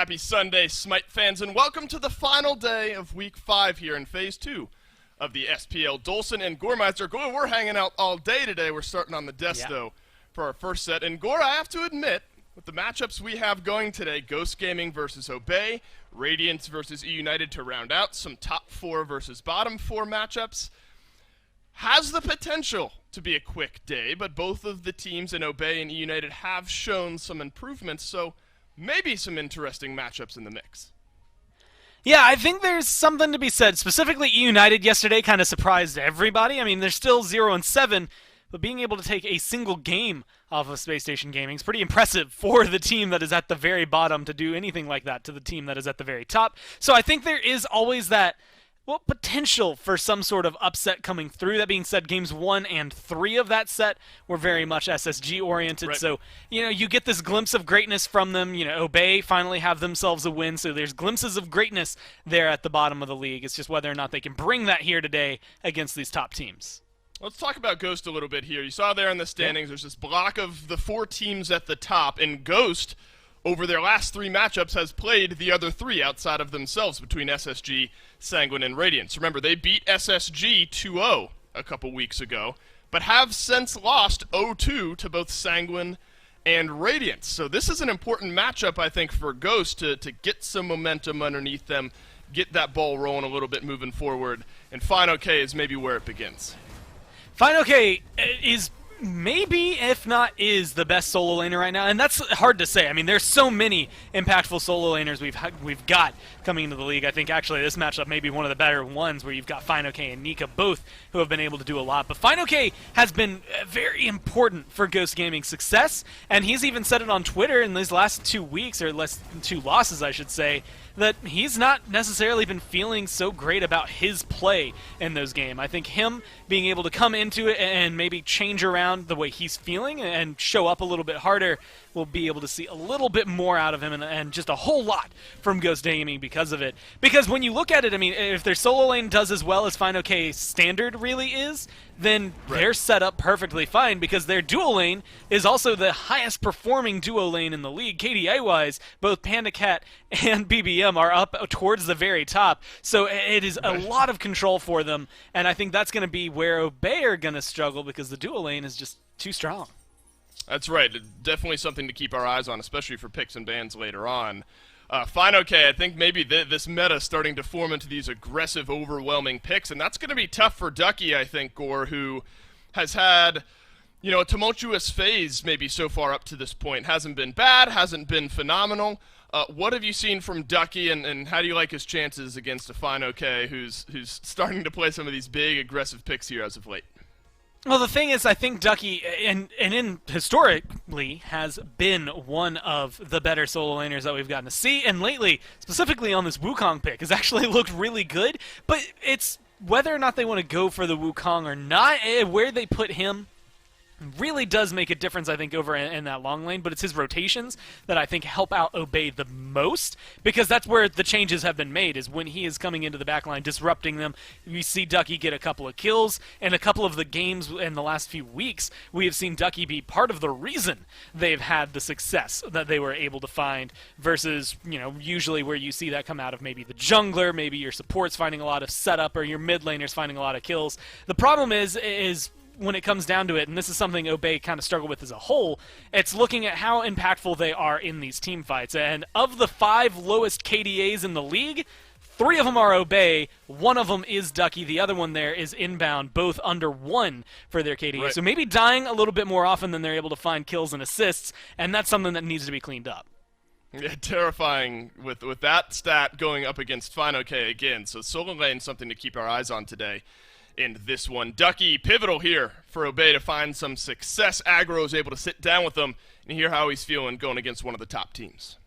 Happy Sunday, SMITE fans, and welcome to the final day of Week 5 here in Phase 2 of the SPL. Dolson and Goremeister. Gore, we're hanging out all day today. We're starting on the desk, though, for our first set. And Gore, I have to admit, with the matchups we have going today, Ghost Gaming versus Obey, Radiance versus E-United to round out, some top 4 versus bottom 4 matchups, has the potential to be a quick day, but both of the teams in Obey and E-United have shown some improvements, so maybe some interesting matchups in the mix. Yeah, I think there's something to be said. Specifically, E-United yesterday kind of surprised everybody. I mean, they're still 0-7, but being able to take a single game off of Space Station Gaming is pretty impressive for the team that is at the very bottom to do anything like that to the team that is at the very top. So I think there is always that, well, potential for some sort of upset coming through. That being said, games 1 and 3 of that set were very much SSG-oriented. Right. So, you get this glimpse of greatness from them. Obey finally have themselves a win, so there's glimpses of greatness there at the bottom of the league. It's just whether or not they can bring that here today against these top teams. Let's talk about Ghost a little bit here. You saw there in the standings, there's this block of the 4 teams at the top, and Ghost, over their last 3 matchups, has played the other 3 outside of themselves between SSG, Sanguine, and Radiance. Remember, they beat SSG 2-0 a couple weeks ago, but have since lost 0-2 to both Sanguine and Radiance. So this is an important matchup, I think, for Ghost to get some momentum underneath them, get that ball rolling a little bit moving forward, and Fine OK is maybe where it begins. Fine OK is maybe, if not is, the best solo laner right now, and that's hard to say. I mean, there's so many impactful solo laners we've got coming into the league. I think actually this matchup may be one of the better ones, where you've got Fine OK and Nika, both who have been able to do a lot. But Fine OK has been very important for Ghost Gaming's success, and he's even said it on Twitter in these last 2 weeks, or less than 2 losses, I should say, that he's not necessarily been feeling so great about his play in those games. I think him being able to come into it and maybe change around the way he's feeling and show up a little bit harder, we'll be able to see a little bit more out of him and just a whole lot from Ghost Gaming because of it. Because when you look at it, I mean, if their solo lane does as well as Fine OK standard really is, then they're set up perfectly fine, because their duo lane is also the highest performing duo lane in the league. KDA-wise, both Panda Cat and BBM are up towards the very top, so it is a lot of control for them, and I think that's going to be where Obey are going to struggle, because the duo lane is just too strong. That's right. Definitely something to keep our eyes on, especially for picks and bans later on. Fine OK, I think maybe this meta is starting to form into these aggressive, overwhelming picks, and that's going to be tough for Ducky, I think, Gore, who has had, a tumultuous phase maybe so far up to this point. Hasn't been bad, hasn't been phenomenal. What have you seen from Ducky, and how do you like his chances against a Fine OK who's starting to play some of these big, aggressive picks here as of late? Well, the thing is, I think Ducky, and historically, has been one of the better solo laners that we've gotten to see, and lately, specifically on this Wukong pick, has actually looked really good, but it's whether or not they want to go for the Wukong or not, where they put him really does make a difference, I think, over in that long lane, but it's his rotations that I think help out Obey the most, because that's where the changes have been made, is when he is coming into the backline, disrupting them. We see Ducky get a couple of kills, and a couple of the games in the last few weeks, we have seen Ducky be part of the reason they've had the success that they were able to find, versus, usually where you see that come out of maybe the jungler, maybe your support's finding a lot of setup, or your mid laners finding a lot of kills. The problem is when it comes down to it, and this is something Obey kind of struggle with as a whole, it's looking at how impactful they are in these team fights. And of the 5 lowest KDAs in the league, 3 of them are Obey, 1 of them is Ducky, the other one there is Inbound, both under 1 for their KDA. Right. So maybe dying a little bit more often than they're able to find kills and assists, and that's something that needs to be cleaned up. Yeah, terrifying with that stat going up against Fine OK again. So solo lane, something to keep our eyes on today in this one. Ducky, pivotal here for Obey to find some success. Aggro is able to sit down with them and hear how he's feeling going against one of the top teams.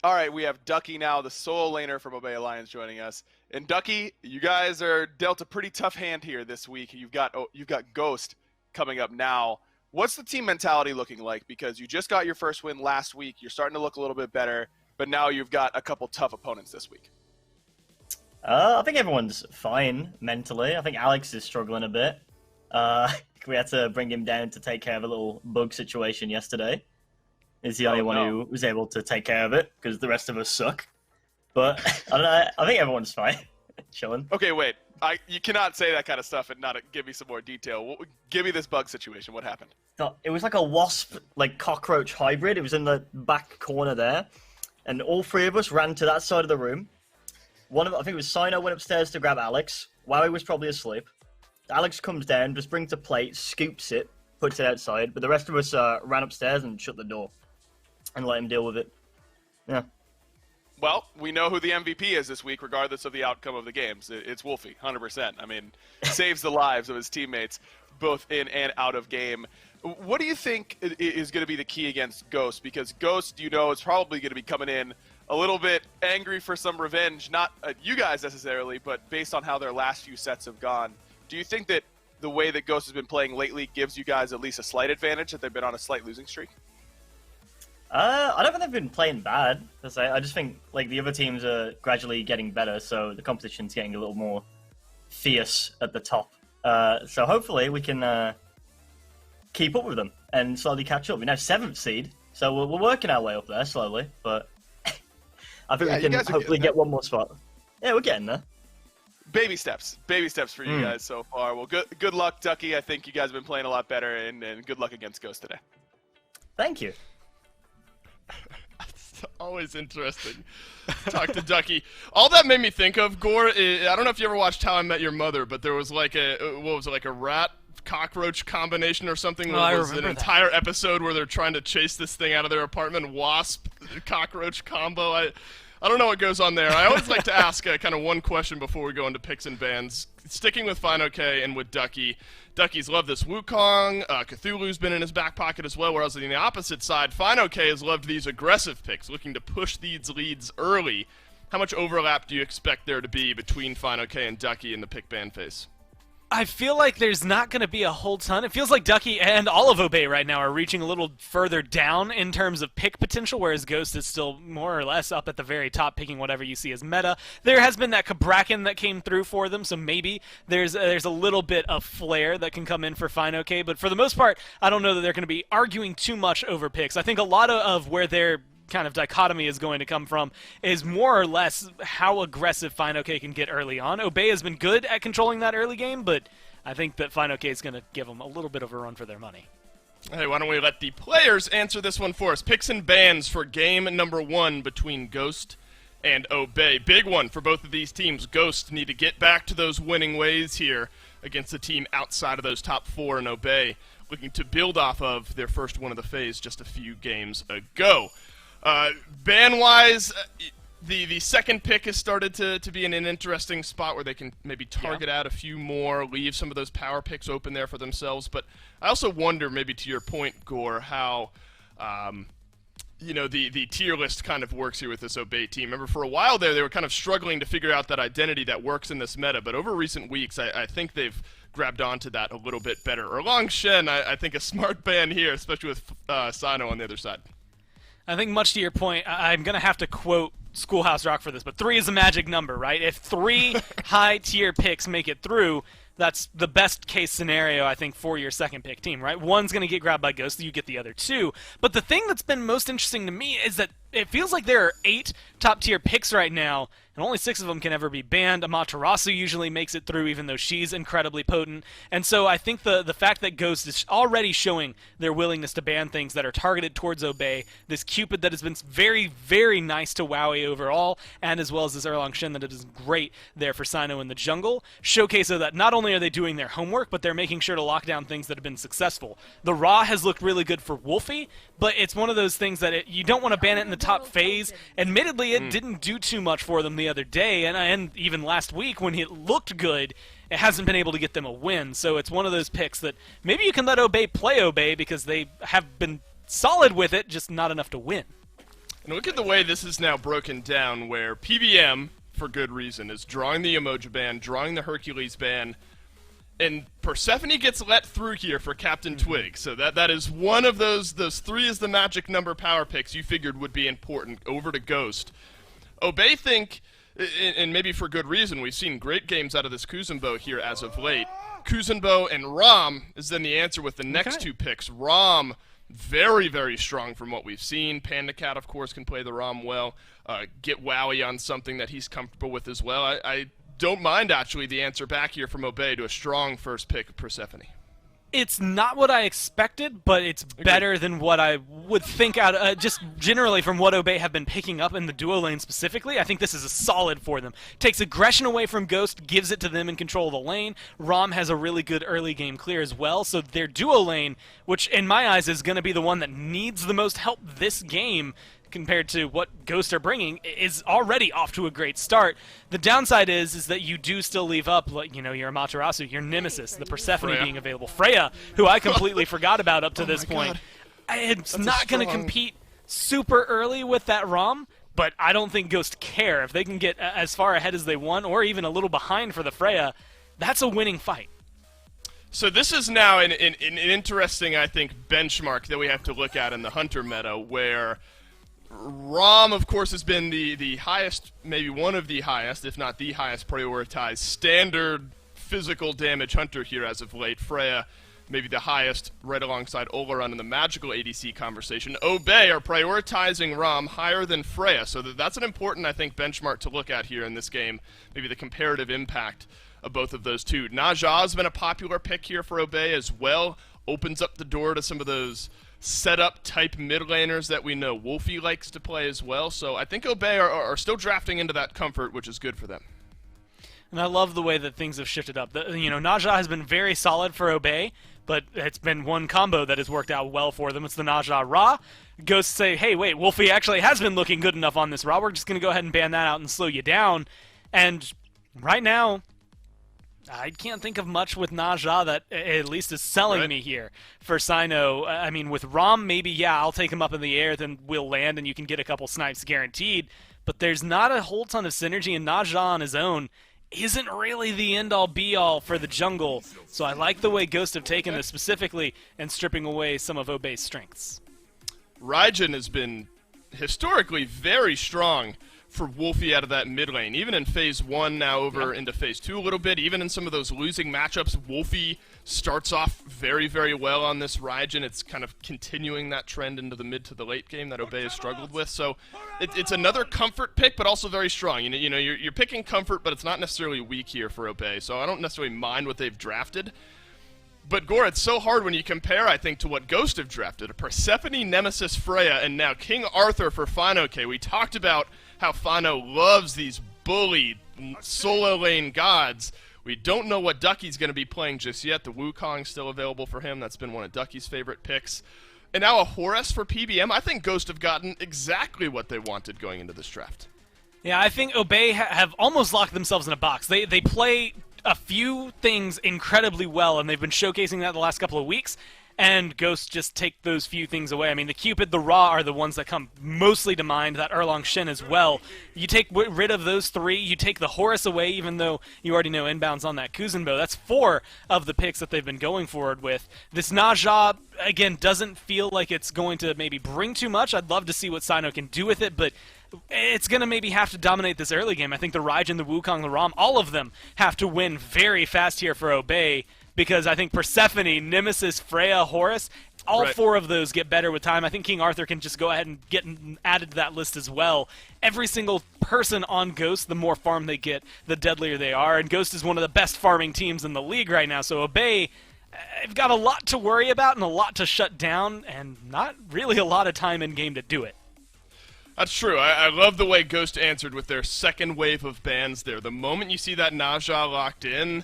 All right, we have Ducky now, the solo laner from Obey Alliance, joining us. And Ducky, you guys are dealt a pretty tough hand here this week. You've got Ghost coming up now. What's the team mentality looking like? Because you just got your first win last week. You're starting to look a little bit better, but now you've got a couple tough opponents this week. I think everyone's fine mentally. I think Alex is struggling a bit. We had to bring him down to take care of a little bug situation yesterday. is the only one who was able to take care of it because the rest of us suck. But I don't know. I think everyone's fine. Chilling. Okay, wait. You cannot say that kind of stuff and not give me some more detail. Give me this bug situation. What happened? It was like a wasp, like cockroach hybrid. It was in the back corner there, and all three of us ran to that side of the room. I think it was Sino went upstairs to grab Alex. Wowie was probably asleep. Alex comes down, just brings a plate, scoops it, puts it outside. But the rest of us ran upstairs and shut the door and let him deal with it. Yeah. Well, we know who the MVP is this week, regardless of the outcome of the games. It's Wolfie, 100%. I mean, saves the lives of his teammates, both in and out of game. What do you think is going to be the key against Ghost? Because Ghost, is probably going to be coming in a little bit angry for some revenge, not at you guys necessarily, but based on how their last few sets have gone. Do you think that the way that Ghost has been playing lately gives you guys at least a slight advantage, that they've been on a slight losing streak? I don't think they've been playing bad. I just think like the other teams are gradually getting better, so the competition's getting a little more fierce at the top. So hopefully we can keep up with them and slowly catch up. We're now 7th seed, so we're working our way up there slowly, but I think we can hopefully get one more spot. Yeah, we're getting there. Baby steps for you guys so far. Well, good luck, Ducky. I think you guys have been playing a lot better, and good luck against Ghost today. Thank you. It's always interesting to talk to Ducky. All that made me think of, Gore, I don't know if you ever watched How I Met Your Mother, but there was like a rat cockroach combination or something. Where it was an entire episode where they're trying to chase this thing out of their apartment. Wasp cockroach combo. I don't know what goes on there. I always like to ask kind of one question before we go into picks and bans. Sticking with FineOK and with Ducky. Ducky's loved this Wukong. Cthulhu's been in his back pocket as well, whereas on the opposite side, FineOK has loved these aggressive picks, looking to push these leads early. How much overlap do you expect there to be between FineOK and Ducky in the pick ban phase? I feel like there's not going to be a whole ton. It feels like Ducky and all of Obey right now are reaching a little further down in terms of pick potential, whereas Ghost is still more or less up at the very top, picking whatever you see as meta. There has been that Cabrakan that came through for them, so maybe there's a little bit of flair that can come in for FineOK, but for the most part, I don't know that they're going to be arguing too much over picks. I think a lot of where they're kind of dichotomy is going to come from is more or less how aggressive FineOK can get early on. Obey has been good at controlling that early game, but I think that FineOK is going to give them a little bit of a run for their money. Hey, why don't we let the players answer this one for us? Picks and bans for game number 1 between Ghost and Obey. Big one for both of these teams. Ghost need to get back to those winning ways here against a team outside of those top 4, and Obey looking to build off of their first win of the phase just a few games ago. Ban-wise, the second pick has started to be in an interesting spot where they can maybe target out a few more, leave some of those power picks open there for themselves. But I also wonder, maybe to your point, Gore, how the tier list kind of works here with this Obey team. Remember, for a while there, they were kind of struggling to figure out that identity that works in this meta. But over recent weeks, I think they've grabbed onto that a little bit better. Erlang Shen, I think a smart ban here, especially with Sino on the other side. I think much to your point, I'm going to have to quote Schoolhouse Rock for this, but 3 is a magic number, right? If 3 high-tier picks make it through, that's the best case scenario, I think, for your second pick team, right? One's going to get grabbed by Ghost, you get the other 2. But the thing that's been most interesting to me is that it feels like there are 8 top-tier picks right now, and only 6 of them can ever be banned. Amaterasu usually makes it through, even though she's incredibly potent. And so I think the fact that Ghost is already showing their willingness to ban things that are targeted towards Obey, this Cupid that has been very, very nice to Wowie overall, and as well as this Erlang Shen that is great there for Sino in the jungle, showcase that not only are they doing their homework, but they're making sure to lock down things that have been successful. The Ra has looked really good for Wolfie, but it's one of those things that you don't want to ban it in the top phase. Admittedly, it didn't do too much for them the other day, and even last week when it looked good, it hasn't been able to get them a win. So it's one of those picks that maybe you can let Obey play Obey because they have been solid with it, just not enough to win. And look at the way this is now broken down, where PBM, for good reason, is drawing the Emoji ban, drawing the Hercules ban, and Persephone gets let through here for Captain Twig. So that is one of those 3 is the magic number power picks you figured would be important over to Ghost. Obey think, and maybe for good reason, we've seen great games out of this Kuzenbo here as of late. Kuzenbo and Rom is then the answer with the next 2 picks. Rom very, very strong from what we've seen. Panda Cat, of course, can play the ROM well. Get Wowie on something that he's comfortable with as well. I don't mind, actually, the answer back here from Obey to a strong first pick, Persephone. It's not what I expected, but it's better than what I would think out. Just generally from what Obey have been picking up in the duo lane specifically, I think this is a solid for them. Takes aggression away from Ghost, gives it to them in control of the lane. Rom has a really good early game clear as well, so their duo lane, which in my eyes is going to be the one that needs the most help this game, compared to what Ghost are bringing, is already off to a great start. The downside is that you do still leave up, like, your Amaterasu, your Nemesis, the Persephone being available. Freya, who I completely forgot about up to this point. It's not going to compete super early with that ROM, but I don't think Ghost care. If they can get as far ahead as they want, or even a little behind for the Freya, that's a winning fight. So this is now an interesting, I think, benchmark that we have to look at in the Hunter meta, where ROM, of course, has been the highest, maybe one of the highest, if not the highest prioritized standard physical damage hunter here as of late. Freya, maybe the highest, right alongside Oleron in the magical ADC conversation. Obey are prioritizing ROM higher than Freya, so that's an important, I think, benchmark to look at here in this game, maybe the comparative impact of both of those two. Naja has been a popular pick here for Obey as well, opens up the door to some of those setup type mid laners that we know Wolfie likes to play as well. So I think Obey are still drafting into that comfort, which is good for them. And I love the way that things have shifted up. Naja has been very solid for Obey, but it's been one combo that has worked out well for them. It's the Naja Ra. Ghosts say, hey, wait, Wolfie actually has been looking good enough on this Ra. We're just going to go ahead and ban that out and slow you down. And right now, I can't think of much with Naja that at least is selling me here for Sino. I mean, with Rom, maybe, yeah, I'll take him up in the air, then we'll land and you can get a couple snipes guaranteed. But there's not a whole ton of synergy, and Naja on his own isn't really the end-all, be-all for the jungle. So I like the way Ghost have taken this specifically and stripping away some of Obey's strengths. Raijin has been historically very strong for Wolfie out of that mid lane, even in Phase 1 now over into Phase 2 a little bit, even in some of those losing matchups, Wolfie starts off very, very well on this Raijin. It's kind of continuing that trend into the mid to the late game that Obey has struggled with, so it's another comfort pick, but also very strong. You're picking comfort, but it's not necessarily weak here for Obey, so I don't necessarily mind what they've drafted. But Gore, it's so hard when you compare, I think, to what Ghost have drafted. A Persephone, Nemesis, Freya, and now King Arthur for Fino-K. We talked about how Fino loves these bully solo lane gods. We don't know what Ducky's going to be playing just yet. The Wukong's still available for him. That's been one of Ducky's favorite picks. And now a Horus for PBM. I think Ghost have gotten exactly what they wanted going into this draft. Yeah, I think Obey have almost locked themselves in a box. They play a few things incredibly well, and they've been showcasing that the last couple of weeks, and Ghosts just take those few things away. I mean, the Cupid, the Ra are the ones that come mostly to mind, that Erlong Shen as well. You take rid of those three, you take the Horus away, even though you already know inbounds on that Kuzenbo. That's 4 of the picks that they've been going forward with. This Naja, again, doesn't feel like it's going to maybe bring too much. I'd love to see what Sino can do with it, but it's going to maybe have to dominate this early game. I think the Raijin, the Wukong, the Rom, all of them have to win very fast here for Obey, because I think Persephone, Nemesis, Freya, Horus, all 4 of those get better with time. I think King Arthur can just go ahead and get added to that list as well. Every single person on Ghost, the more farm they get, the deadlier they are, and Ghost is one of the best farming teams in the league right now, so Obey, they've got a lot to worry about and a lot to shut down, and not really a lot of time in game to do it. That's true. I love the way Ghost answered with their second wave of bans there. The moment you see that Naja locked in,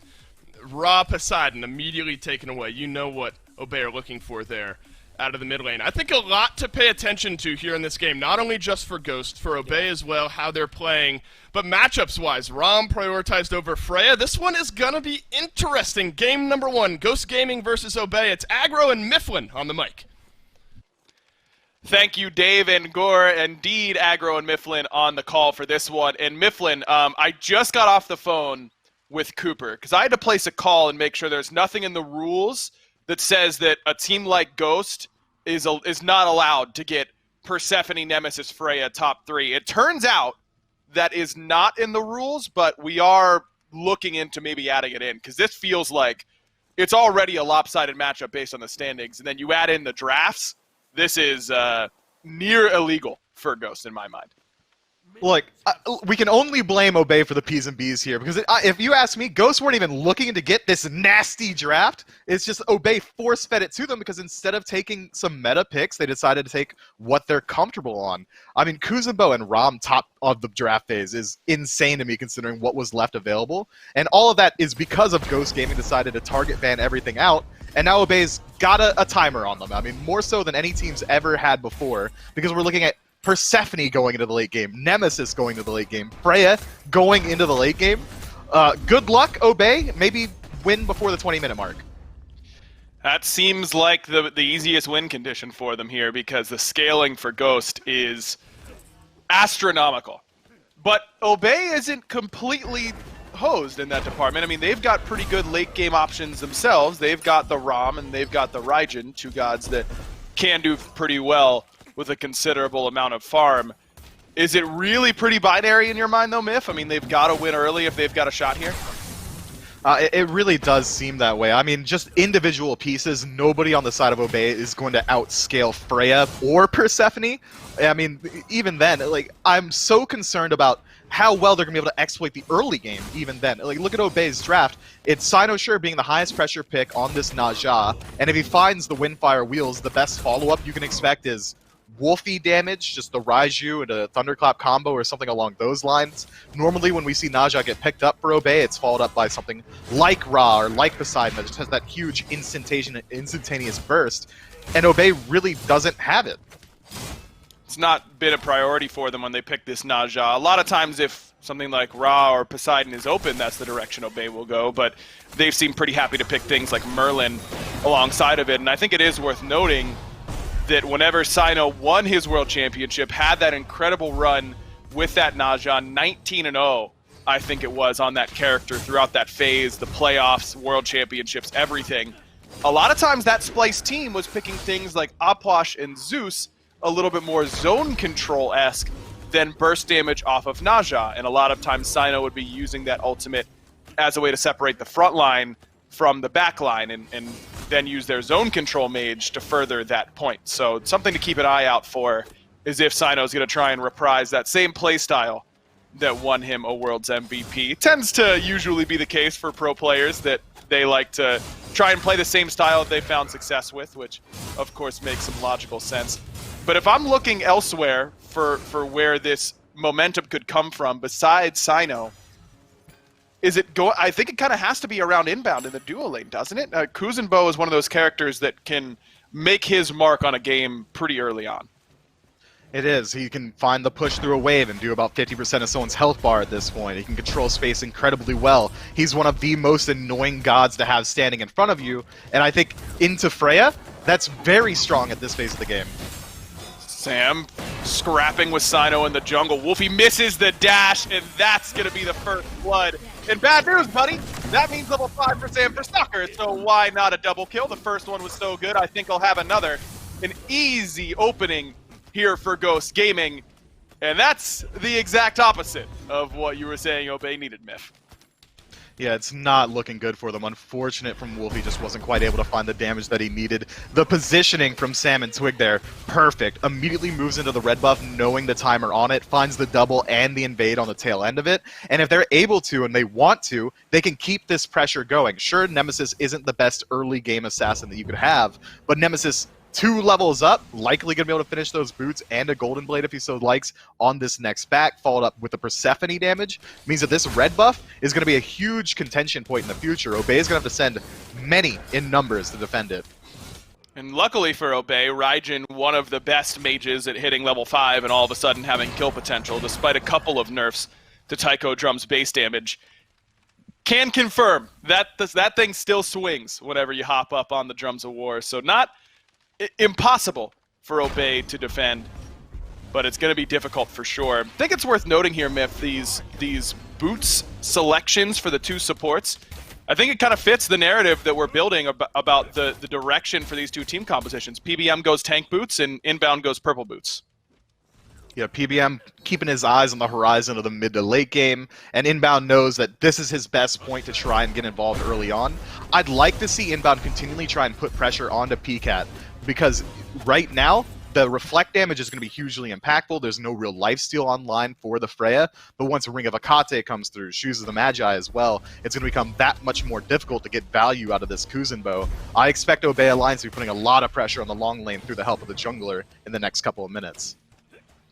Ra Poseidon immediately taken away. You know what Obey are looking for there out of the mid lane. I think a lot to pay attention to here in this game, not only just for Ghost, for Obey as well, how they're playing, but matchups-wise. Rom prioritized over Freya. This one is going to be interesting. Game number 1, Ghost Gaming versus Obey. It's Aggro and Mifflin on the mic. Thank you, Dave and Gore. Indeed, Aggro and Mifflin on the call for this one. And Mifflin, I just got off the phone with Cooper because I had to place a call and make sure there's nothing in the rules that says that a team like Ghost is not allowed to get Persephone, Nemesis, Freya top 3. It turns out that is not in the rules, but we are looking into maybe adding it in because this feels like it's already a lopsided matchup based on the standings, and then you add in the drafts. this is near illegal for Ghost in my mind. Look, we can only blame Obey for the P's and B's here, because if you ask me, Ghosts weren't even looking to get this nasty draft. It's just Obey force-fed it to them, because instead of taking some meta picks, they decided to take what they're comfortable on. I mean, Kuzumbo and Rom top of the draft phase is insane to me, considering what was left available. And all of that is because of Ghost Gaming decided to target ban everything out, and now Obey's got a timer on them. I mean, more so than any team's ever had before, because we're looking at Persephone going into the late game, Nemesis going into the late game, Freya going into the late game. Good luck, Obey. Maybe win before the 20-minute mark. That seems like the easiest win condition for them here, because the scaling for Ghost is astronomical. But Obey isn't completely hosed in that department. I mean, they've got pretty good late game options themselves. They've got the Rom and they've got the Raijin, two gods that can do pretty well with a considerable amount of farm. Is it really pretty binary in your mind, though, Miff? I mean, they've got to win early if they've got a shot here. It really does seem that way. I mean, just individual pieces, nobody on the side of Obey is going to outscale Freya or Persephone. I mean, even then, like, I'm so concerned about how well they're going to be able to exploit the early game, even then. Like, look at Obey's draft. It's Sinosure being the highest pressure pick on this Naja, and if he finds the Windfire Wheels, the best follow-up you can expect is Wolfie damage, just the Raiju and a Thunderclap combo or something along those lines. Normally when we see Naja get picked up for Obey, it's followed up by something like Ra or like Poseidon that just has that huge instantaneous burst, and Obey really doesn't have it. It's not been a priority for them when they pick this Naja. A lot of times if something like Ra or Poseidon is open, that's the direction Obey will go, but they've seemed pretty happy to pick things like Merlin alongside of it, and I think it is worth noting that whenever Sino won his World Championship, had that incredible run with that Naja, 19-0, I think it was, on that character throughout that phase, the playoffs, World Championships, everything. A lot of times that Splice team was picking things like Apwash and Zeus, a little bit more zone control-esque than burst damage off of Naja, and a lot of times Sino would be using that ultimate as a way to separate the front line from the back line, and then use their zone control mage to further that point. So something to keep an eye out for is if Sino's going to try and reprise that same playstyle that won him a World's MVP. It tends to usually be the case for pro players that they like to try and play the same style they found success with, which of course makes some logical sense. But if I'm looking elsewhere for where this momentum could come from besides Sino, I think it kind of has to be around inbound in the duo lane, doesn't it? Kuzumbo is one of those characters that can make his mark on a game pretty early on. It is. He can find the push through a wave and do about 50% of someone's health bar at this point. He can control space incredibly well. He's one of the most annoying gods to have standing in front of you, and I think into Freya, that's very strong at this phase of the game. Sam scrapping with Sino in the jungle. Wolfie misses the dash, and that's going to be the first blood. And bad news, buddy. That means level 5 for Sam for Sucker, so why not a double kill? The first one was so good, I think I'll have another. An easy opening here for Ghost Gaming, and that's the exact opposite of what you were saying Obey needed, Miff. Yeah, it's not looking good for them. Unfortunate from Wolf, he just wasn't quite able to find the damage that he needed. The positioning from Sam and Twig there, perfect. Immediately moves into the red buff, knowing the timer on it, finds the double and the invade on the tail end of it. And if they're able to, and they want to, they can keep this pressure going. Sure, Nemesis isn't the best early game assassin that you could have, but Nemesis 2 levels up, likely going to be able to finish those boots and a Golden Blade if he so likes on this next back, followed up with the Persephone damage. Means that this red buff is going to be a huge contention point in the future. Obey is going to have to send many in numbers to defend it. And luckily for Obey, Raijin, one of the best mages at hitting level 5 and all of a sudden having kill potential, despite a couple of nerfs to Taiko Drum's base damage, can confirm that that thing still swings whenever you hop up on the Drums of War. So not impossible for Obey to defend, but it's going to be difficult for sure. I think it's worth noting here, Miff, these boots selections for the 2 supports. I think it kind of fits the narrative that we're building about the direction for these 2 team compositions. PBM goes tank boots and inbound goes purple boots. Yeah, PBM keeping his eyes on the horizon of the mid to late game, and Inbound knows that this is his best point to try and get involved early on. I'd like to see Inbound continually try and put pressure onto PCAT, because right now, the reflect damage is going to be hugely impactful. There's no real lifesteal online for the Freya, but once Ring of Akate comes through, Shoes of the Magi as well, it's going to become that much more difficult to get value out of this Kuzenbo. I expect Obey Alliance to be putting a lot of pressure on the long lane through the help of the jungler in the next couple of minutes.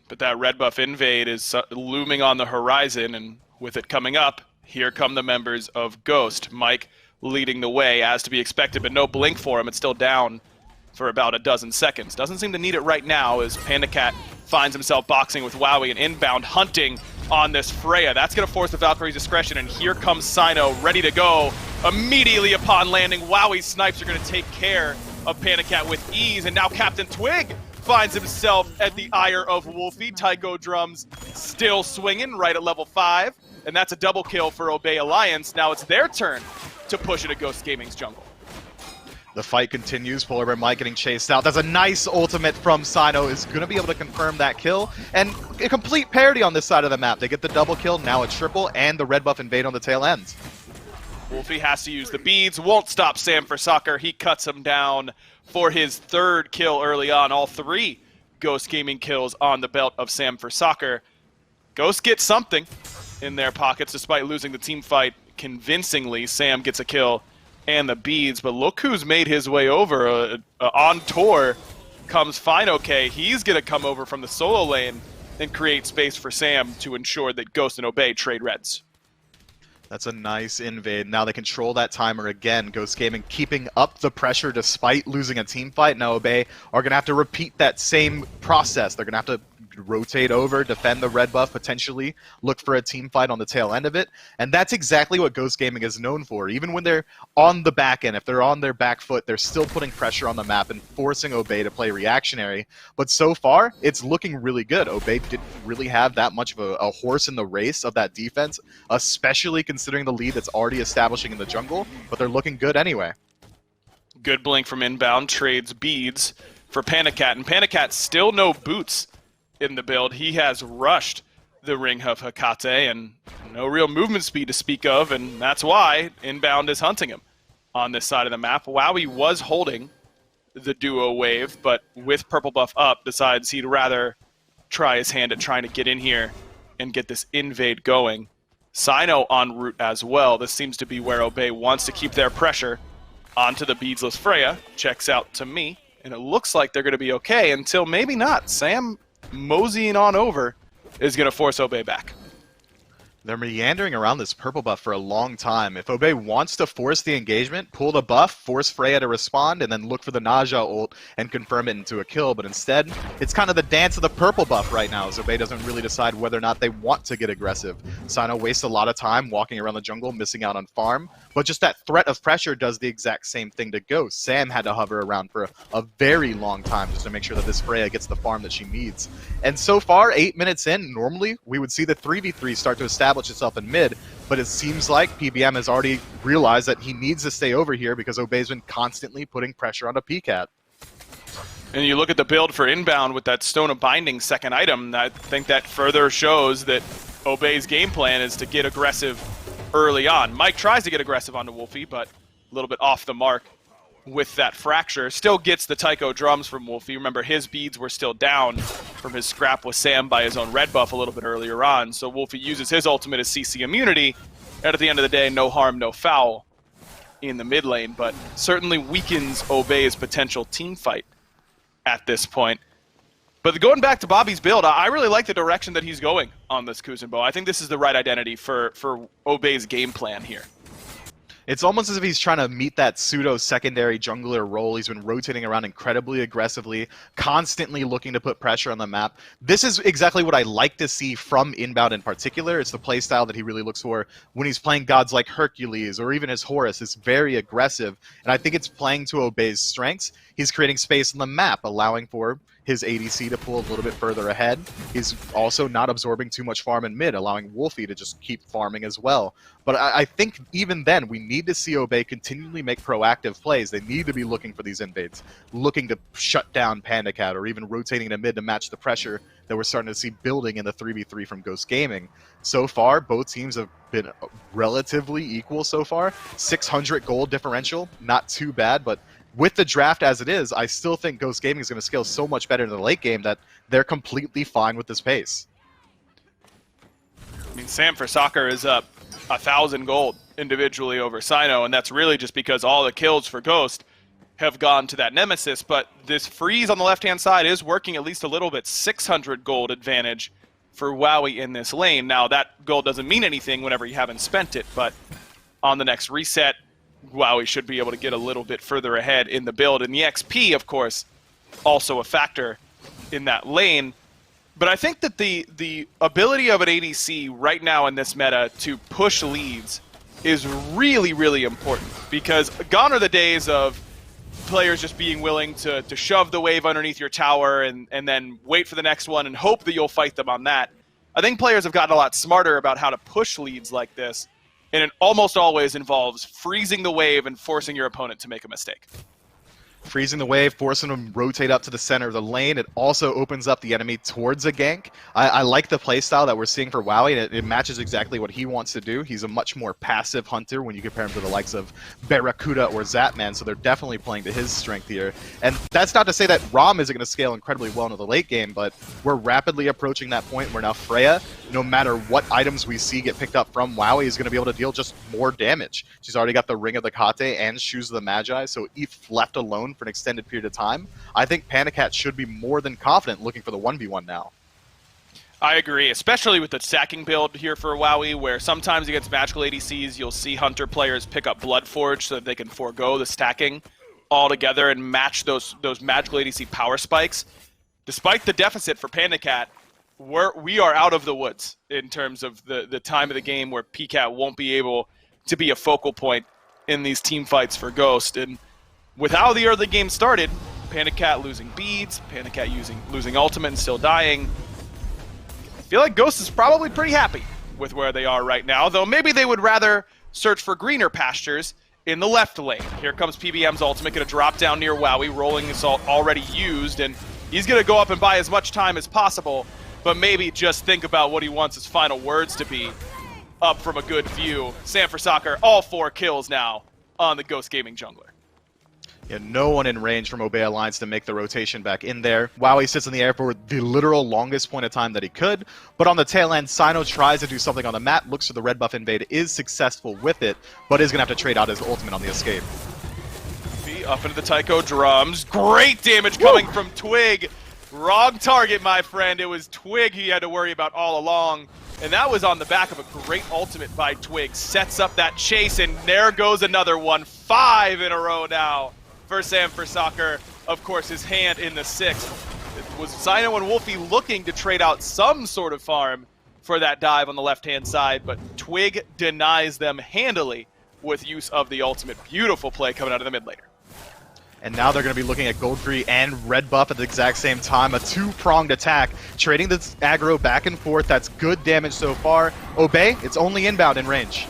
But that red buff invade is looming on the horizon, and with it coming up, here come the members of Ghost. Mike leading the way, as to be expected, but no blink for him. It's still down for about a dozen seconds. Doesn't seem to need it right now as Panda Cat finds himself boxing with Wowie and inbound hunting on this Freya. That's going to force the Valkyrie's discretion, and here comes Sino ready to go. Immediately upon landing, Wowie's snipes are going to take care of Panda Cat with ease, and now Captain Twig finds himself at the ire of Wolfie. Taiko drums still swinging right at level 5, and that's a double kill for Obey Alliance. Now it's their turn to push into Ghost Gaming's jungle. The fight continues. Polar Bear Mike getting chased out. That's a nice ultimate from Sino. Is going to be able to confirm that kill. And a complete parity on this side of the map. They get the double kill, now a triple, and the red buff invade on the tail ends. Wolfie has to use the beads. Won't stop Sam for soccer. He cuts him down for his third kill early on. All 3 Ghost Gaming kills on the belt of Sam for soccer. Ghost gets something in their pockets despite losing the team fight convincingly. Sam gets a kill and the beads, but look who's made his way over. On tour comes Fine-OK. He's going to come over from the solo lane and create space for Sam to ensure that Ghost and Obey trade reds. That's a nice invade. Now they control that timer again. Ghost Gaming keeping up the pressure despite losing a team fight. Now Obey are going to have to repeat that same process. They're going to have to rotate over, defend the red buff, potentially look for a team fight on the tail end of it. And that's exactly what Ghost Gaming is known for. Even when they're on the back end, if they're on their back foot, they're still putting pressure on the map and forcing Obey to play reactionary. But so far, it's looking really good. Obey didn't really have that much of a horse in the race of that defense, especially considering the lead that's already establishing in the jungle, but they're looking good anyway. Good blink from inbound, trades beads for Panda Cat, and Panda Cat still no boots in the build. He has rushed the Ring of Hecate and no real movement speed to speak of, and that's why inbound is hunting him on this side of the map. Wowie was holding the duo wave, but with purple buff up, decides he'd rather try his hand at trying to get in here and get this invade going. Sino en route as well. This seems to be where Obey wants to keep their pressure onto the beadsless Freya. Checks out to me, and it looks like they're going to be okay until maybe not. Sam moseying on over is going to force Obey back. They're meandering around this purple buff for a long time. If Obey wants to force the engagement, pull the buff, force Freya to respond, and then look for the Naja ult and confirm it into a kill. But instead, it's kind of the dance of the purple buff right now, as Obey doesn't really decide whether or not they want to get aggressive. Sino wastes a lot of time walking around the jungle, missing out on farm. But just that threat of pressure does the exact same thing to Ghost. Sam had to hover around for a very long time just to make sure that this Freya gets the farm that she needs. And so far, 8 minutes in, normally we would see the 3v3 start to establish itself in mid, but it seems like PBM has already realized that he needs to stay over here because Obey's been constantly putting pressure onto PCAT. And you look at the build for inbound with that Stone of Binding second item, I think that further shows that Obey's game plan is to get aggressive early on. Mike tries to get aggressive onto Wolfie, but a little bit off the mark with that fracture. Still gets the Taiko drums from Wolfie. Remember, his beads were still down from his scrap with Sam by his own red buff a little bit earlier on. So Wolfie uses his ultimate as CC immunity. And at the end of the day, no harm, no foul in the mid lane, but certainly weakens Obey's potential team fight at this point. But going back to Bobby's build, I really like the direction that he's going on this Kuzenbo. I think this is the right identity for Obey's game plan here. It's almost as if he's trying to meet that pseudo-secondary jungler role. He's been rotating around incredibly aggressively, constantly looking to put pressure on the map. This is exactly what I like to see from Inbound in particular. It's the playstyle that he really looks for when he's playing gods like Hercules or even his Horus. It's very aggressive, and I think it's playing to Obey's strengths. He's creating space on the map, allowing for his ADC to pull a little bit further ahead. He's also not absorbing too much farm in mid, allowing Wolfie to just keep farming as well. But I think even then, we need to see Obey continually make proactive plays. They need to be looking for these invades, looking to shut down Panda Cat, or even rotating to mid to match the pressure that we're starting to see building in the 3v3 from Ghost Gaming. So far, both teams have been relatively equal so far. 600 gold differential, not too bad, but with the draft as it is, I still think Ghost Gaming is going to scale so much better in the late game that they're completely fine with this pace. I mean, Sam for Soccer is up 1,000 gold individually over Sino, and that's really just because all the kills for Ghost have gone to that Nemesis, but this freeze on the left-hand side is working at least a little bit. 600 gold advantage for Wowie in this lane. Now, that gold doesn't mean anything whenever you haven't spent it, but on the next reset, Wowie should be able to get a little bit further ahead in the build. And the XP, of course, also a factor in that lane. But I think that the ability of an ADC right now in this meta to push leads is really, really important, because gone are the days of players just being willing to shove the wave underneath your tower and then wait for the next one and hope that you'll fight them on that. I think players have gotten a lot smarter about how to push leads like this, and it almost always involves freezing the wave and forcing your opponent to make a mistake. Freezing the wave, forcing them to rotate up to the center of the lane. It also opens up the enemy towards a gank. I like the playstyle that we're seeing for Wowie, and it matches exactly what he wants to do. He's a much more passive hunter when you compare him to the likes of Barracuda or Zapman, so they're definitely playing to his strength here. And that's not to say that Rom isn't going to scale incredibly well into the late game, but we're rapidly approaching that point where now Freya, no matter what items we see get picked up from Wowie, is going to be able to deal just more damage. She's already got the Ring of the Kate and Shoes of the Magi, so if left alone for an extended period of time, I think Panicat should be more than confident looking for the 1v1 now. I agree, especially with the stacking build here for Wowie, where sometimes against magical ADCs, you'll see Hunter players pick up Bloodforge so that they can forego the stacking altogether and match those magical ADC power spikes. Despite the deficit for Panicat, we are out of the woods in terms of the time of the game where PCAT won't be able to be a focal point in these team fights for Ghost. And with how the early game started, Panicat losing beads, Panicat losing ultimate and still dying, I feel like Ghost is probably pretty happy with where they are right now, though maybe they would rather search for greener pastures in the left lane. Here comes PBM's ultimate, going to drop down near Wowie, rolling assault already used, and he's going to go up and buy as much time as possible, but maybe just think about what he wants his final words to be up from a good view. Sam for Soccer, all 4 kills now on the Ghost Gaming jungler. Yeah, no one in range from Obey Alliance to make the rotation back in there. Wowie sits in the air for the literal longest point of time that he could, but on the tail end, Sino tries to do something on the map, looks for the red buff invade, is successful with it, but is going to have to trade out his ultimate on the escape. Up into the Taiko drums. Great damage coming from Twig. Wrong target, my friend. It was Twig he had to worry about all along. And that was on the back of a great ultimate by Twig. Sets up that chase, and there goes another one. 5 in a row now for Sam for Soccer. Of course, his hand in the 6th. It was Sino and Wolfie looking to trade out some sort of farm for that dive on the left-hand side, but Twig denies them handily with use of the ultimate. Beautiful play coming out of the mid laner. And now they're going to be looking at Gold Free and Red Buff at the exact same time. A 2-pronged attack, trading this aggro back and forth. That's good damage so far. Obey, it's only inbound in range.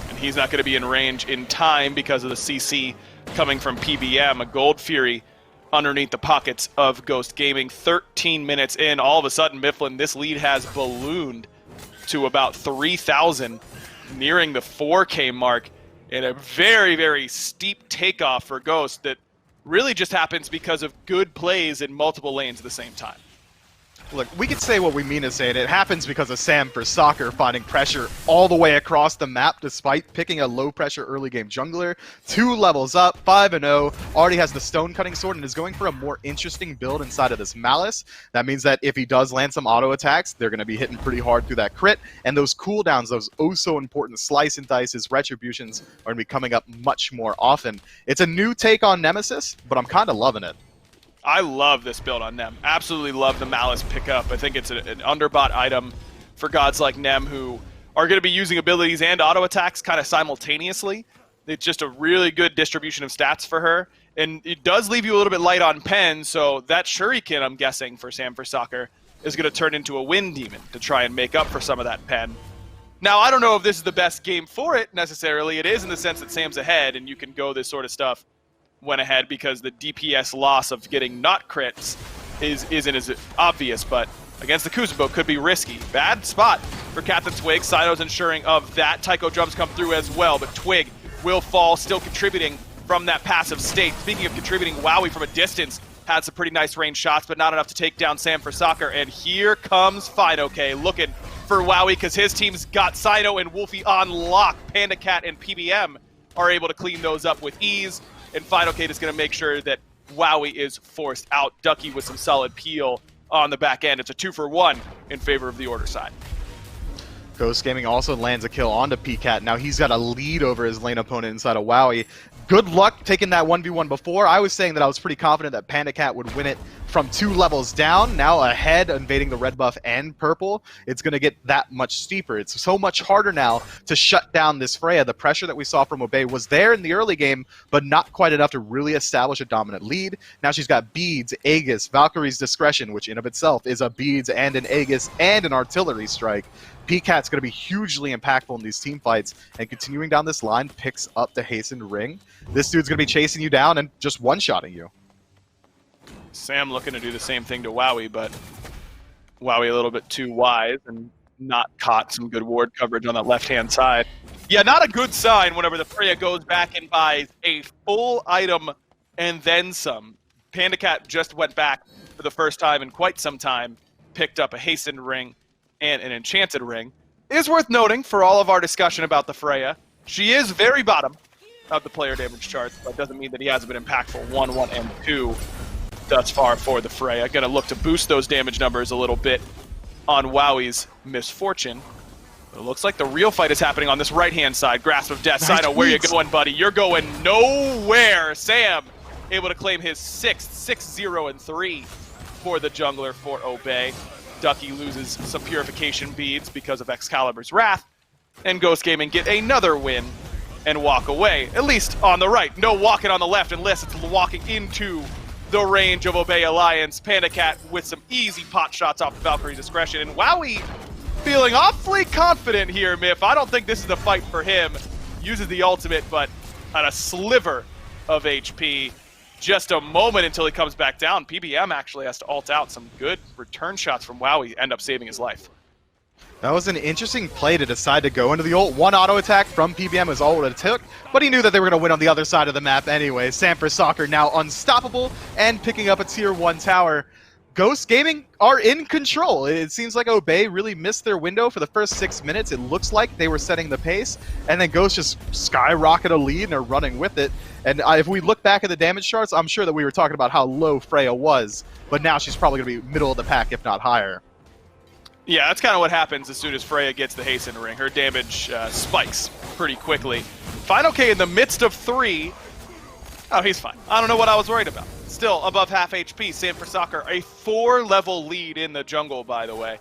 And he's not going to be in range in time because of the CC coming from PBM. A Gold Fury underneath the pockets of Ghost Gaming. 13 minutes in, all of a sudden, Mifflin, this lead has ballooned to about 3,000, nearing the 4K mark. In a very, very steep takeoff for Ghost that really just happens because of good plays in multiple lanes at the same time. Look, we could say what we mean to say, and it happens because of Sam for Soccer finding pressure all the way across the map despite picking a low-pressure early-game jungler. 2 levels up, 5-0, already has the stone-cutting sword and is going for a more interesting build inside of this Malice. That means that if he does land some auto attacks, they're going to be hitting pretty hard through that crit, and those cooldowns, those oh-so-important slice and dices, retributions, are going to be coming up much more often. It's a new take on Nemesis, but I'm kind of loving it. I love this build on Nem. Absolutely love the Malice pickup. I think it's an underbot item for gods like Nem who are going to be using abilities and auto attacks kind of simultaneously. It's just a really good distribution of stats for her. And it does leave you a little bit light on pen, so that Shuriken, I'm guessing, for Sam for Soccer, is going to turn into a Wind Demon to try and make up for some of that pen. Now, I don't know if this is the best game for it, necessarily. It is in the sense that Sam's ahead, and you can go this sort of stuff went ahead because the DPS loss of getting not crits isn't as obvious, but against the Kuzenbo could be risky. Bad spot for Captain Twig. Sino's ensuring of that. Taiko drums come through as well, but Twig will fall, still contributing from that passive state. Speaking of contributing, Wowie from a distance had some pretty nice range shots, but not enough to take down Sam for Soccer. And here comes FinoK looking for Wowie because his team's got Sino and Wolfie on lock. Panda Cat and PBM are able to clean those up with ease, and FinoK is going to make sure that Wowie is forced out. Ducky with some solid peel on the back end. It's a 2-for-1 in favor of the Order side. Ghost Gaming also lands a kill onto PCAT. Now he's got a lead over his lane opponent inside of Wowie. Good luck taking that 1v1 before. I was saying that I was pretty confident that Panda Cat would win it from 2 levels down. Now ahead, invading the red buff and purple, it's going to get that much steeper. It's so much harder now to shut down this Freya. The pressure that we saw from Obey was there in the early game, but not quite enough to really establish a dominant lead. Now she's got Beads, Aegis, Valkyrie's Discretion, which in of itself is a Beads and an Aegis and an artillery strike. PCAT's going to be hugely impactful in these team fights, and continuing down this line picks up the hastened ring. This dude's going to be chasing you down and just one-shotting you. Sam looking to do the same thing to Wowie, but Wowie a little bit too wise and not caught some good ward coverage on that left-hand side. Yeah, not a good sign whenever the Freya goes back and buys a full item and then some. Panda Cat just went back for the first time in quite some time, picked up a hastened ring and an enchanted ring. It is worth noting for all of our discussion about the Freya, she is very bottom of the player damage charts, but doesn't mean that he hasn't been impactful 1, 1, and 2 thus far for the Freya. Gonna look to boost those damage numbers a little bit on Wowie's misfortune. But it looks like the real fight is happening on this right-hand side. Grasp of Death. Nice Sino, where you beats. going, buddy? You're going nowhere. Sam able to claim his 6th, 6-0-3 for the jungler for Obey. Ducky loses some purification beads because of Excalibur's Wrath, and Ghost Gaming get another win and walk away, at least on the right. No walking on the left unless it's walking into the range of Obey Alliance. Panda Cat with some easy pot shots off the Valkyrie's Discretion, and Wowie feeling awfully confident here, Miff. I don't think this is the fight for him. Uses the ultimate, but at a sliver of HP. Just a moment until he comes back down. PBM actually has to ult out. Some good return shots from Wowie end up saving his life. That was an interesting play to decide to go into the ult. One auto attack from PBM is all it took, but he knew that they were going to win on the other side of the map anyway. Sam for Soccer now unstoppable and picking up a tier 1 tower. Ghost Gaming are in control. It seems like Obey really missed their window for the first 6 minutes. It looks like they were setting the pace, and then Ghost just skyrocket a lead and are running with it. And if we look back at the damage charts, I'm sure that we were talking about how low Freya was, but now she's probably going to be middle of the pack, if not higher. Yeah, that's kind of what happens as soon as Freya gets the hasten ring. Her damage spikes pretty quickly. FinoK in the midst of 3. Oh, he's fine. I don't know what I was worried about. Still above half HP. Sam for Soccer, a 4-level lead in the jungle, by the way.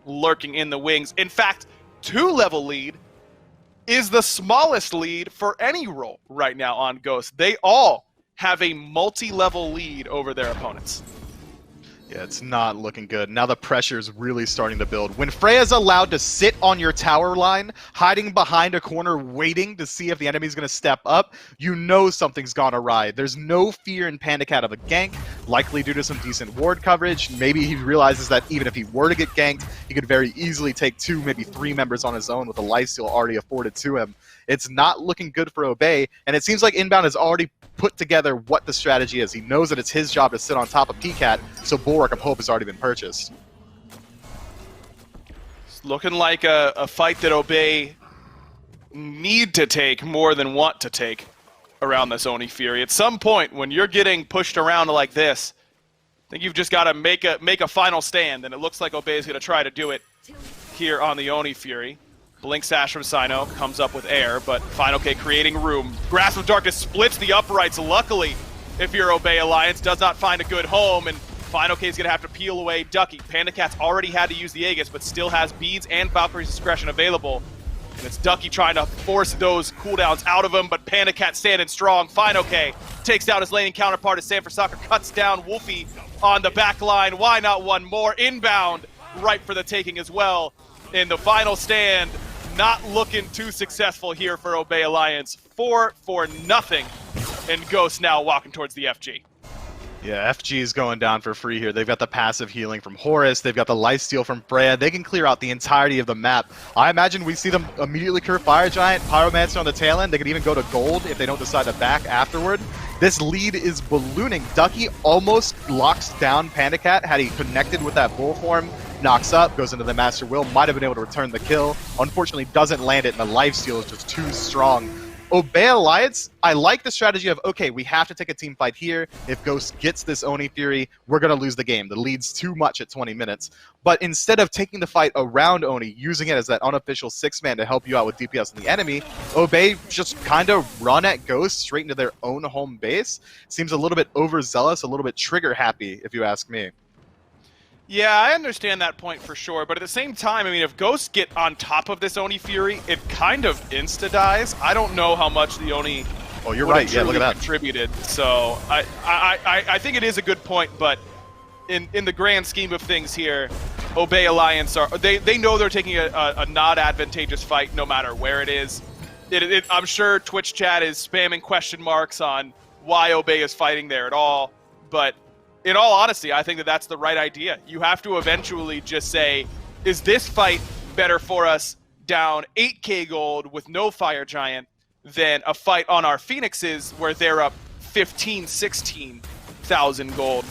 Lurking in the wings. In fact, 2-level lead is the smallest lead for any role right now on Ghost. They all have a multi-level lead over their opponents. Yeah, it's not looking good. Now the pressure's really starting to build. When Freya's allowed to sit on your tower line, hiding behind a corner, waiting to see if the enemy's going to step up, you know something's gone awry. There's no fear in Panda Cat of a gank, likely due to some decent ward coverage. Maybe he realizes that even if he were to get ganked, he could very easily take 2, maybe 3 members on his own with the lifesteal already afforded to him. It's not looking good for Obey, and it seems like Inbound has already put together what the strategy is. He knows that it's his job to sit on top of PCAT, so Bulwark of Hope has already been purchased. It's looking like a fight that Obey need to take more than want to take around this Oni Fury. At some point, when you're getting pushed around like this, I think you've just got to make a final stand, and it looks like Obey is going to try to do it here on the Oni Fury. Blink Sash from Sino comes up with air, but FinoK creating room. Grasp of Darkness splits the uprights. Luckily, if you're Obey Alliance, does not find a good home, and FinoK is going to have to peel away Ducky. Panda Cat's already had to use the Aegis, but still has Beads and Valkyrie's Discretion available. And it's Ducky trying to force those cooldowns out of him, but Panda Cat standing strong. FinoK takes out his laning counterpart as Sam for Soccer cuts down Wolfie on the back line. Why not one more? Inbound, ripe for the taking as well. In the final stand, not looking too successful here for Obey Alliance. 4-0, and Ghost now walking towards the FG. Yeah, FG is going down for free here. They've got the passive healing from Horus. They've got the lifesteal from Freya. They can clear out the entirety of the map. I imagine we see them immediately curve Fire Giant, Pyromancer on the tail end. They could even go to gold if they don't decide to back afterward. This lead is ballooning. Ducky almost locks down Panda Cat had he connected with that bull form. Knocks up, goes into the Master Will, might have been able to return the kill. Unfortunately, doesn't land it, and the lifesteal is just too strong. Obey Alliance, I like the strategy of, okay, we have to take a team fight here. If Ghost gets this Oni Fury, we're going to lose the game. The lead's too much at 20 minutes. But instead of taking the fight around Oni, using it as that unofficial 6-man to help you out with DPS on the enemy, Obey just kind of run at Ghost straight into their own home base. Seems a little bit overzealous, a little bit trigger-happy, if you ask me. Yeah, I understand that point for sure, but at the same time, I mean, if Ghosts get on top of this Oni Fury, it kind of insta-dies. I don't know how much the Oni you're right. Yeah, look at that. Contributed. So I think it is a good point, but in the grand scheme of things here, Obey Alliance they know they're taking a not advantageous fight no matter where it is. I'm sure Twitch chat is spamming question marks on why Obey is fighting there at all, but in all honesty, I think that that's the right idea. You have to eventually just say, is this fight better for us down 8k gold with no Fire Giant than a fight on our Phoenixes where they're up 15, 16,000 gold?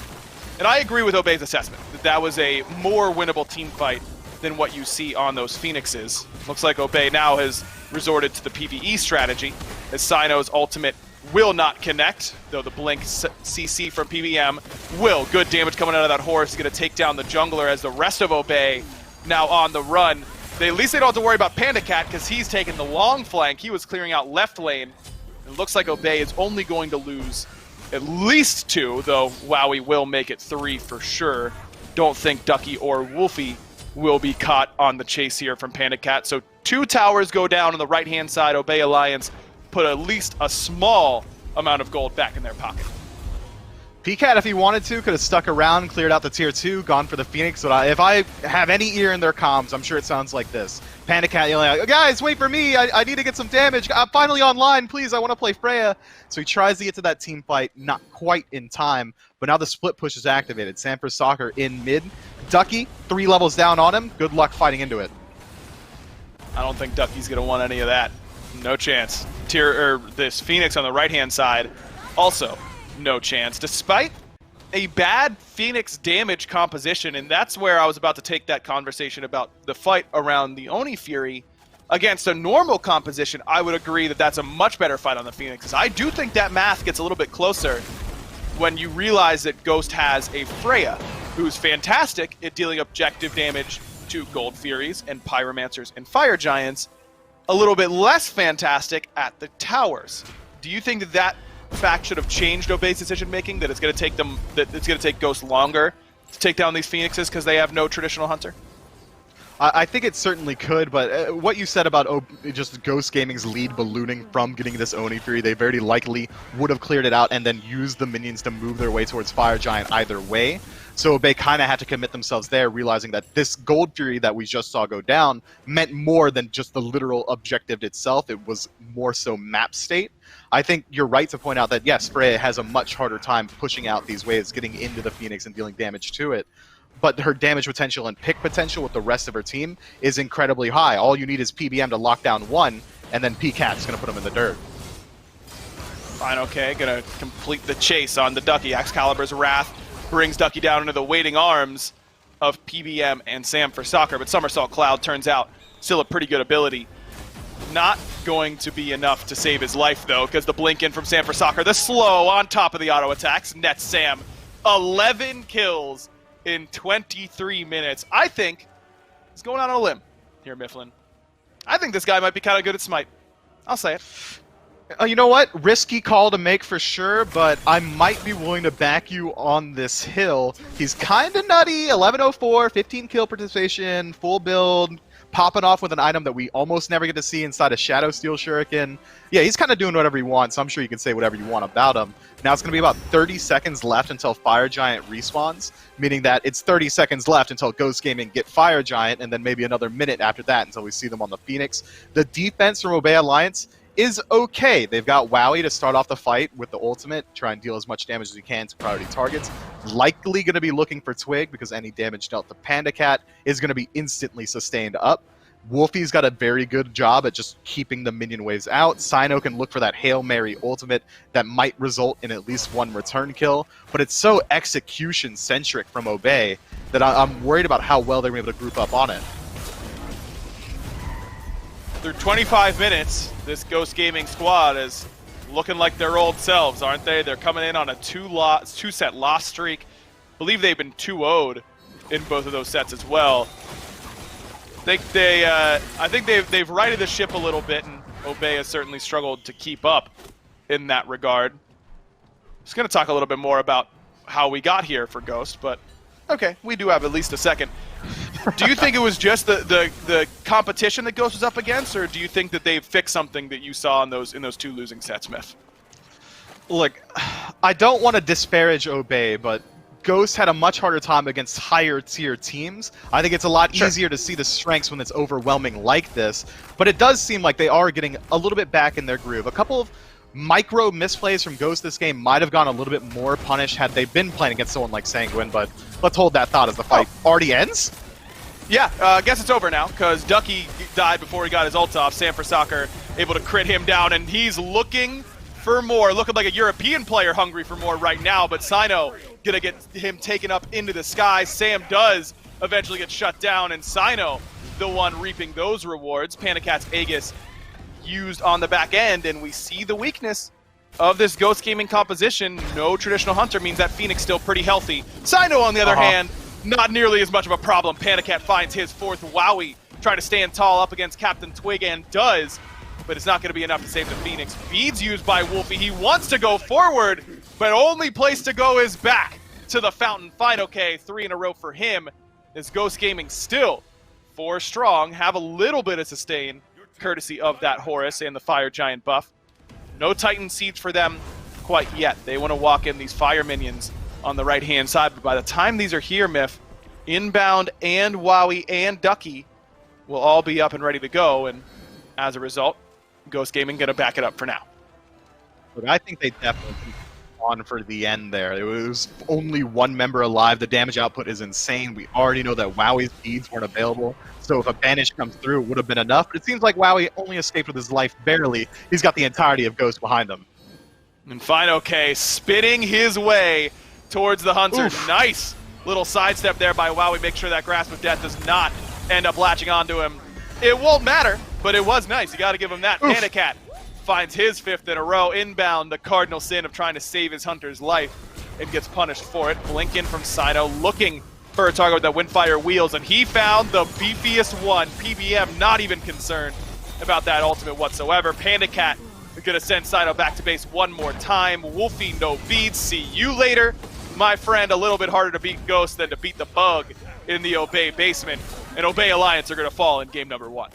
And I agree with Obey's assessment that that was a more winnable team fight than what you see on those Phoenixes. Looks like Obey now has resorted to the PvE strategy as Sino's ultimate will not connect, though the Blink CC from PBM will. Good damage coming out of that Horse. Going to take down the jungler as the rest of Obey now on the run. At least they don't have to worry about Panda Cat because he's taking the long flank. He was clearing out left lane. It looks like Obey is only going to lose at least 2, though Wowie will make it 3 for sure. Don't think Ducky or Wolfie will be caught on the chase here from Panda Cat. So 2 towers go down on the right-hand side. Obey Alliance put at least a small amount of gold back in their pocket. PCAT, if he wanted to, could have stuck around, cleared out the tier 2, gone for the Phoenix. But if I have any ear in their comms, I'm sure it sounds like this. Panda Cat yelling out, guys, wait for me, I need to get some damage. I'm finally online, please, I want to play Freya. So he tries to get to that team fight, not quite in time. But now the split push is activated. Sanford Soccer in mid. Ducky, 3 levels down on him. Good luck fighting into it. I don't think Ducky's going to want any of that. No chance. This Phoenix on the right-hand side, also no chance, despite a bad Phoenix damage composition, and that's where I was about to take that conversation about the fight around the Oni Fury. Against a normal composition, I would agree that that's a much better fight on the Phoenixes. I do think that math gets a little bit closer when you realize that Ghost has a Freya, who's fantastic at dealing objective damage to Gold Furies and Pyromancers and Fire Giants, a little bit less fantastic at the towers. Do you think that that fact should have changed Obey's decision making? That it's going to take them, that it's going to take Ghost longer to take down these Phoenixes because they have no traditional hunter? I think it certainly could, but what you said about just Ghost Gaming's lead ballooning from getting this Oni Fury, they very likely would have cleared it out and then used the minions to move their way towards Fire Giant either way. So Obey kind of had to commit themselves there, realizing that this Gold Fury that we just saw go down meant more than just the literal objective itself. It was more so map state. I think you're right to point out that, yes, Freya has a much harder time pushing out these waves, getting into the Phoenix and dealing damage to it. But her damage potential and pick potential with the rest of her team is incredibly high. All you need is PBM to lock down one, and then PCAT's going to put him in the dirt. Fine, okay, gonna complete the chase on the Ducky. Excalibur's Wrath brings Ducky down into the waiting arms of PBM and Sam for Soccer, but Somersault Cloud turns out still a pretty good ability. Not going to be enough to save his life, though, because the blink in from Sam for Soccer, the slow on top of the auto attacks, nets Sam 11 kills in 23 minutes. I think he's going out on a limb here, Mifflin. I think this guy might be kind of good at Smite. I'll say it. You know what? Risky call to make for sure, but I might be willing to back you on this hill. He's kind of nutty. 1104, 15 kill participation, full build, popping off with an item that we almost never get to see inside a Shadow Steel Shuriken. Yeah, he's kind of doing whatever he wants. I'm sure you can say whatever you want about him. Now it's going to be about 30 seconds left until Fire Giant respawns, meaning that it's 30 seconds left until Ghost Gaming get Fire Giant, and then maybe another minute after that until we see them on the Phoenix. The defense from Obey Alliance is okay. They've got Wowie to start off the fight with the ultimate, try and deal as much damage as he can to priority targets. Likely going to be looking for Twig because any damage dealt to Panda Cat is going to be instantly sustained up. Wolfie's got a very good job at just keeping the minion waves out. Sino can look for that Hail Mary ultimate that might result in at least one return kill, but it's so execution-centric from Obey that I'm worried about how well they're going to be able to group up on it. Through 25 minutes, this Ghost Gaming squad is looking like their old selves, aren't they? They're coming in on a two-set loss streak. I believe they've been 2-0'd in both of those sets as well. I think they've righted the ship a little bit, and Obey has certainly struggled to keep up in that regard. Just going to talk a little bit more about how we got here for Ghost, but okay, we do have at least a second. Do you think it was just the competition that Ghost was up against, or do you think that they've fixed something that you saw in those two losing sets, Myth? Look, I don't want to disparage Obey, but Ghost had a much harder time against higher tier teams. I think it's a lot easier to see the strengths when it's overwhelming like this, but it does seem like they are getting a little bit back in their groove. A couple of micro misplays from Ghost this game might have gone a little bit more punished had they been playing against someone like Sanguine, but let's hold that thought as the fight already ends. Yeah, I guess it's over now, because Ducky died before he got his ult off. Sam for Soccer able to crit him down, and he's looking for more, looking like a European player hungry for more right now, but Sino gonna get him taken up into the sky. Sam does eventually get shut down, and Sino the one reaping those rewards. Panda Cat's Aegis used on the back end, and we see the weakness of this Ghost Gaming composition. No traditional hunter means that Phoenix still pretty healthy. Sino, on the other hand, not nearly as much of a problem. Panda Cat finds his fourth Wowie, trying to stand tall up against Captain Twig, and does, but it's not going to be enough to save the Phoenix. Beads used by Wolfie. He wants to go forward, but only place to go is back to the fountain. Fine, okay, 3 in a row for him. This Ghost Gaming still 4 strong, have a little bit of sustain, courtesy of that Horus and the Fire Giant buff. No Titan Seeds for them quite yet. They want to walk in these Fire Minions on the right-hand side, but by the time these are here, Myth, Inbound and Wowie and Ducky will all be up and ready to go, and as a result, Ghost Gaming going to back it up for now. But I think they definitely on for the end there. It was only one member alive. The damage output is insane. We already know that Wowie's beads weren't available, so if a banish comes through, it would have been enough. But it seems like Wowie only escaped with his life barely. He's got the entirety of Ghost behind him. And Fine Okay spinning his way towards the Hunter. Oof. Nice little sidestep there by Wowie. Make sure that Grasp of Death does not end up latching onto him. It won't matter, but it was nice. You got to give him that. Panda Cat finds his 5th in a row. Inbound, the cardinal sin of trying to save his Hunter's life, and gets punished for it. Blink in from Sino, looking for a target with that Windfire wheels, and he found the beefiest one. PBM not even concerned about that ultimate whatsoever. Panda Cat is going to send Sino back to base one more time. Wolfie, no beads. See you later, my friend. A little bit harder to beat Ghost than to beat the bug in the Obey basement. And Obey Alliance are going to fall in game number 1.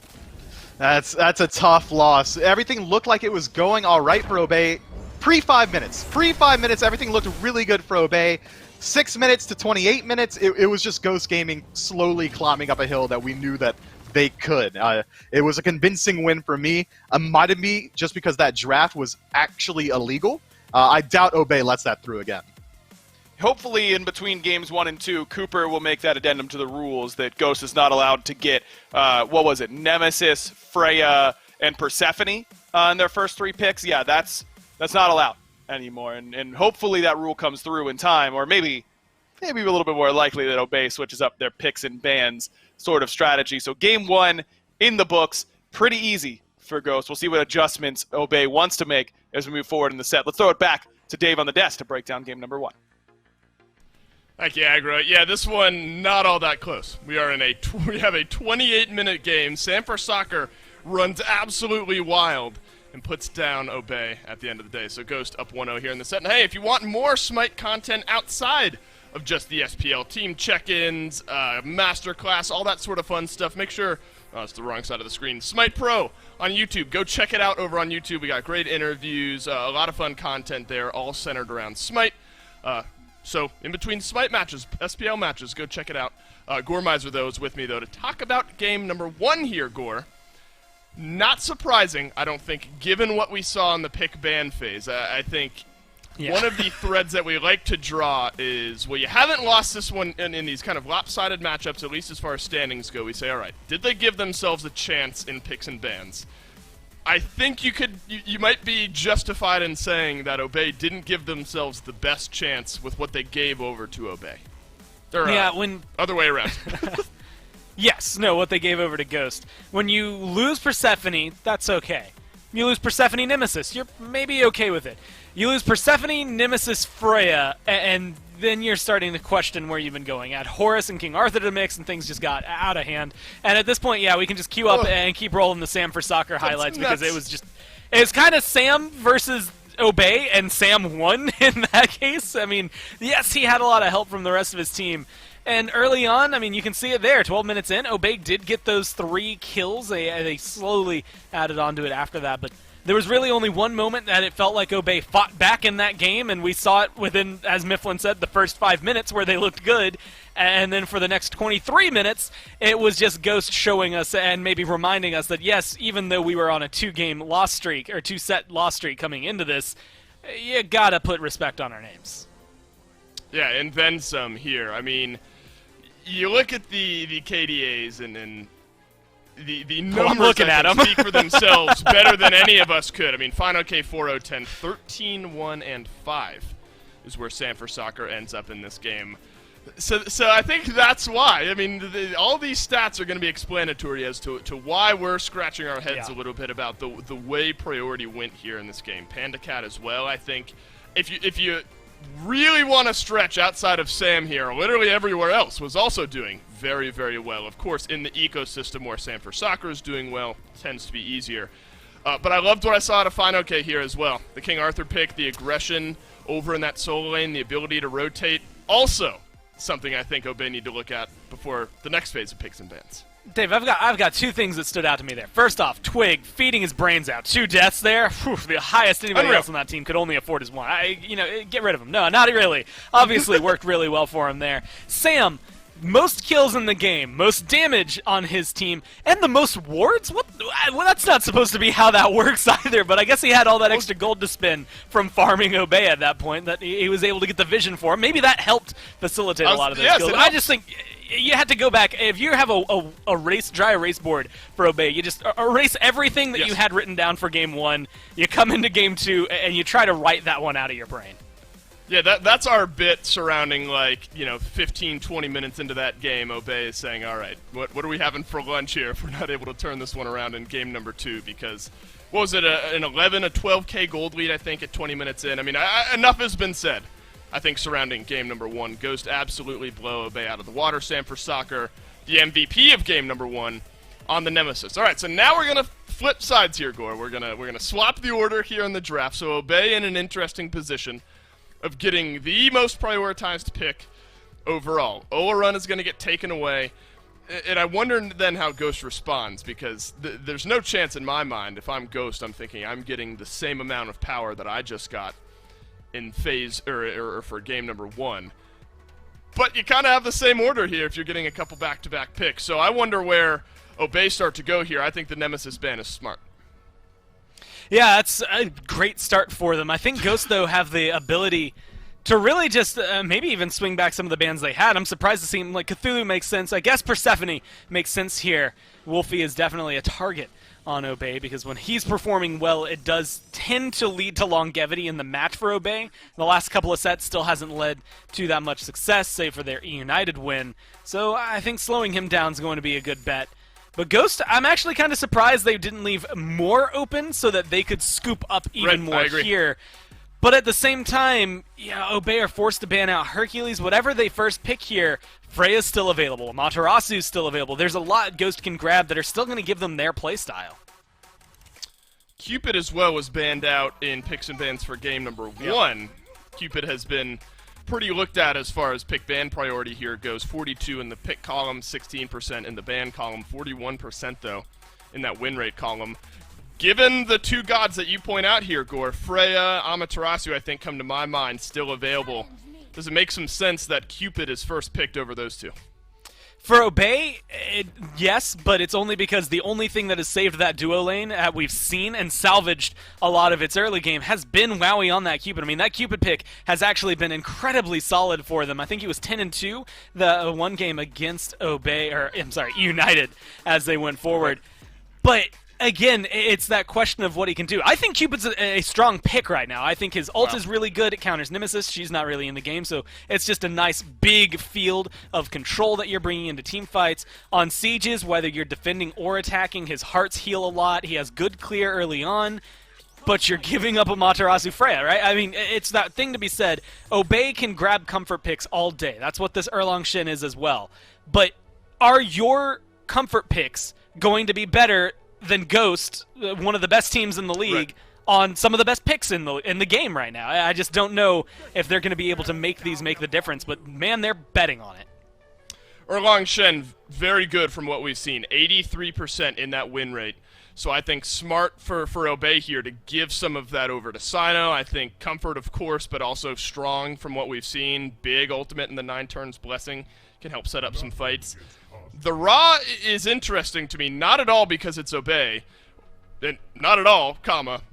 That's a tough loss. Everything looked like it was going all right for Obey pre-5 minutes. Pre-5 minutes, everything looked really good for Obey. 6 minutes to 28 minutes, it was just Ghost Gaming slowly climbing up a hill that we knew that they could. It was a convincing win for me. Might have been just because that draft was actually illegal. I doubt Obey lets that through again. Hopefully in between games 1 and 2, Cooper will make that addendum to the rules that Ghost is not allowed to get, what was it, Nemesis, Freya, and Persephone in their first 3 picks. Yeah, that's not allowed anymore, and hopefully that rule comes through in time, or maybe a little bit more likely that Obey switches up their picks and bans sort of strategy. So game 1 in the books, pretty easy for Ghost. We'll see what adjustments Obey wants to make as we move forward in the set. Let's throw it back to Dave on the desk to break down game number 1. Thank you, Aggro. Yeah, this one not all that close. We have a 28-minute game. Sanford Soccer runs absolutely wild and puts down Obey at the end of the day. So Ghost up 1-0 here in the set. And hey, if you want more SMITE content outside of just the SPL team check-ins, masterclass, all that sort of fun stuff, make sure, oh, it's the wrong side of the screen, SMITE Pro on YouTube. Go check it out over on YouTube. We got great interviews, a lot of fun content there, all centered around SMITE. So, in between SMITE matches, SPL matches, go check it out. Gore Miser, though, is with me, though, to talk about game number 1 here, Gore. Not surprising, I don't think, given what we saw in the pick ban phase. I think one of the threads that we like to draw is, well, you haven't lost this one in these kind of lopsided matchups, at least as far as standings go. We say, all right, did they give themselves a chance in picks and bans? I think you might be justified in saying that Obey didn't give themselves the best chance with what they gave over to Obey. Or, other way around. Yes, no, what they gave over to Ghost. When you lose Persephone, that's okay. You lose Persephone Nemesis, you're maybe okay with it. You lose Persephone, Nemesis, Freya, and then you're starting to question where you've been going. Add Horus and King Arthur to the mix, and things just got out of hand. And at this point, yeah, we can just queue up and keep rolling the Sam for Soccer highlights because it was kind of Sam versus Obey, and Sam won in that case. I mean, yes, he had a lot of help from the rest of his team. And early on, I mean, you can see it there. 12 minutes in, Obey did get those 3 kills. They slowly added on to it after that. But there was really only one moment that it felt like Obey fought back in that game, and we saw it within, as Mifflin said, the first 5 minutes where they looked good. And then for the next 23 minutes, it was just Ghost showing us and maybe reminding us that, yes, even though we were on a 2-game loss streak, or 2-set loss streak coming into this, you gotta put respect on our names. Yeah, and then some here. I mean, you look at the KDAs and the numbers looking at them. speak for themselves better than any of us could. I mean, Final K 4-0-10, 13-1 and 5 is where Sam for Soccer ends up in this game. So I think that's why. I mean, all these stats are going to be explanatory as to why we're scratching our heads a little bit about the way priority went here in this game. Panda Cat as well. I think if you really want to stretch outside of Sam here, literally everywhere else was also doing very, very well. Of course, in the ecosystem where Sam for Soccer is doing well, tends to be easier. But I loved what I saw out of Final K here as well. The King Arthur pick, the aggression over in that solo lane, the ability to rotate. Also, something I think Obey need to look at before the next phase of picks and bans. Dave, I've got 2 things that stood out to me there. First off, Twig feeding his brains out. 2 deaths there. Whew, the highest anybody else on that team could only afford is 1. Get rid of him. No, not really. Obviously worked really well for him there. Sam, most kills in the game, most damage on his team, and the most wards? What? Well, that's not supposed to be how that works either, but I guess he had all that extra gold to spend from farming Obey at that point that he was able to get the vision for him. Maybe that helped facilitate a lot of those kills. I just think you had to go back. If you have a dry erase board for Obey, you just erase everything that you had written down for Game 1, you come into Game 2, and you try to write that one out of your brain. Yeah, that's our bit surrounding, 15, 20 minutes into that game. Obey is saying, all right, what are we having for lunch here if we're not able to turn this one around in game number 2? Because, what was it, a 12K gold lead, I think, at 20 minutes in? I mean, enough has been said, I think, surrounding game number 1. Ghost absolutely blow Obey out of the water. Sam for Soccer, the MVP of game number 1 on the Nemesis. All right, so now we're going to flip sides here, Gore. We're gonna swap the order here in the draft, so Obey in an interesting position of getting the most prioritized pick overall. Olarun is going to get taken away, and I wonder then how Ghost responds, because there's no chance in my mind, if I'm Ghost, I'm thinking I'm getting the same amount of power that I just got in phase, or for game number 1. But you kind of have the same order here if you're getting a couple back-to-back picks, so I wonder where Obey start to go here. I think the Nemesis ban is smart. Yeah, that's a great start for them. I think Ghost, though, have the ability to really just maybe even swing back some of the bans they had. I'm surprised to see him, Cthulhu makes sense. I guess Persephone makes sense here. Wolfie is definitely a target on Obey, because when he's performing well, it does tend to lead to longevity in the match for Obey. The last couple of sets still hasn't led to that much success, save for their United win. So I think slowing him down is going to be a good bet. But Ghost, I'm actually kind of surprised they didn't leave more open so that they could scoop up even more here. But at the same time, Obey are forced to ban out Hercules. Whatever they first pick here, Freya's still available. Amaterasu's still available. There's a lot Ghost can grab that are still going to give them their playstyle. Cupid as well was banned out in picks and bans for game number 1. Cupid has been pretty looked at as far as pick ban priority here goes. 42 in the pick column, 16% in the ban column, 41% though in that win rate column. Given the 2 gods that you point out here, Gore, Freya, Amaterasu, I think come to my mind still available. Does it make some sense that Cupid is first picked over those 2? For Obey, yes, but it's only because the only thing that has saved that duo lane we've seen and salvaged a lot of its early game has been Wowie on that Cupid. I mean, that Cupid pick has actually been incredibly solid for them. I think he was 10-2 the one game against Obey, or I'm sorry, United, as they went forward. But again, it's that question of what he can do. I think Cupid's a strong pick right now. I think his ult is really good. It counters Nemesis. She's not really in the game, so it's just a nice big field of control that you're bringing into team fights. On sieges, whether you're defending or attacking, his hearts heal a lot. He has good clear early on, but you're giving up a Matarasu Freya, right? I mean, it's that thing to be said. Obey can grab comfort picks all day. That's what this Erlang Shin is as well. But are your comfort picks going to be better than Ghost, one of the best teams in the league, on some of the best picks in the game right now? I just don't know if they're going to be able to make the difference, but man, they're betting on it. Erlang Shen, very good from what we've seen. 83% in that win rate. So I think smart for Obey here to give some of that over to Sino. I think comfort, of course, but also strong from what we've seen. Big ultimate in the 9 turns blessing can help set up some fights. The Ra is interesting to me, not at all because it's Obey, and not at all,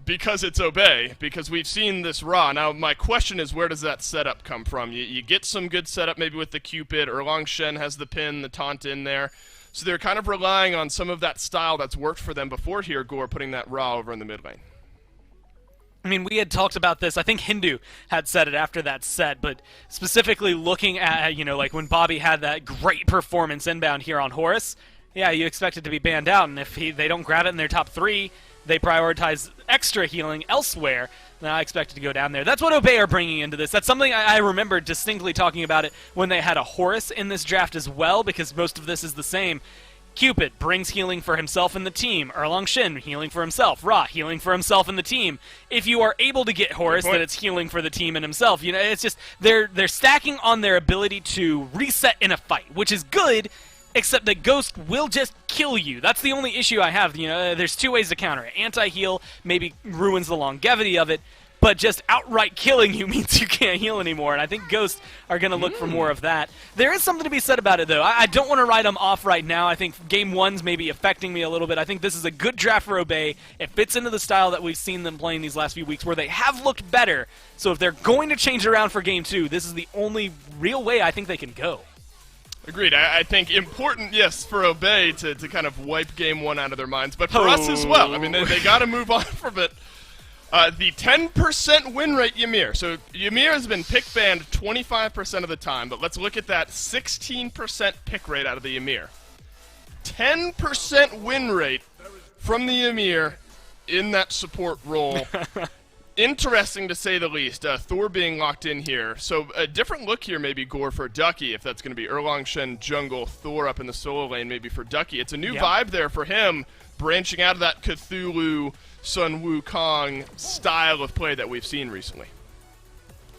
because it's Obey, because we've seen this Ra. Now, my question is, where does that setup come from? You get some good setup maybe with the Cupid. Erlang Shen has the pin, the taunt in there. So they're kind of relying on some of that style that's worked for them before here, Gore, putting that Ra over in the mid lane. I mean, we had talked about this. I think Hindu had said it after that set, but specifically looking at, like when Bobby had that great performance inbound here on Horus, yeah, you expect it to be banned out, and if they don't grab it in their top 3, they prioritize extra healing elsewhere, then I expect it to go down there. That's what Obey are bringing into this. That's something I remember distinctly talking about it when they had a Horus in this draft as well, because most of this is the same. Cupid brings healing for himself and the team. Erlang Shin, healing for himself. Ra, healing for himself and the team. If you are able to get Horus, then it's healing for the team and himself. It's just they're stacking on their ability to reset in a fight, which is good, except that Ghost will just kill you. That's the only issue I have. There's 2 ways to counter it. Anti-heal maybe ruins the longevity of it, but just outright killing you means you can't heal anymore, and I think Ghosts are going to look for more of that. There is something to be said about it, though. I don't want to write them off right now. I think Game 1's maybe affecting me a little bit. I think this is a good draft for Obey. It fits into the style that we've seen them playing these last few weeks, where they have looked better. So if they're going to change it around for Game 2, this is the only real way I think they can go. Agreed. I think important, yes, for Obey to kind of wipe Game 1 out of their minds, but for us as well. I mean, they got to move on from it. The 10% win rate Ymir. So Ymir has been pick banned 25% of the time, but let's look at that 16% pick rate out of the Ymir. 10% win rate from the Ymir in that support role. Interesting to say the least. Thor being locked in here. So a different look here maybe, Gore, for Ducky, if that's going to be Erlang Shen, jungle, Thor up in the solo lane maybe for Ducky. It's a new vibe there for him, branching out of that Cthulhu, Sun Wukong style of play that we've seen recently.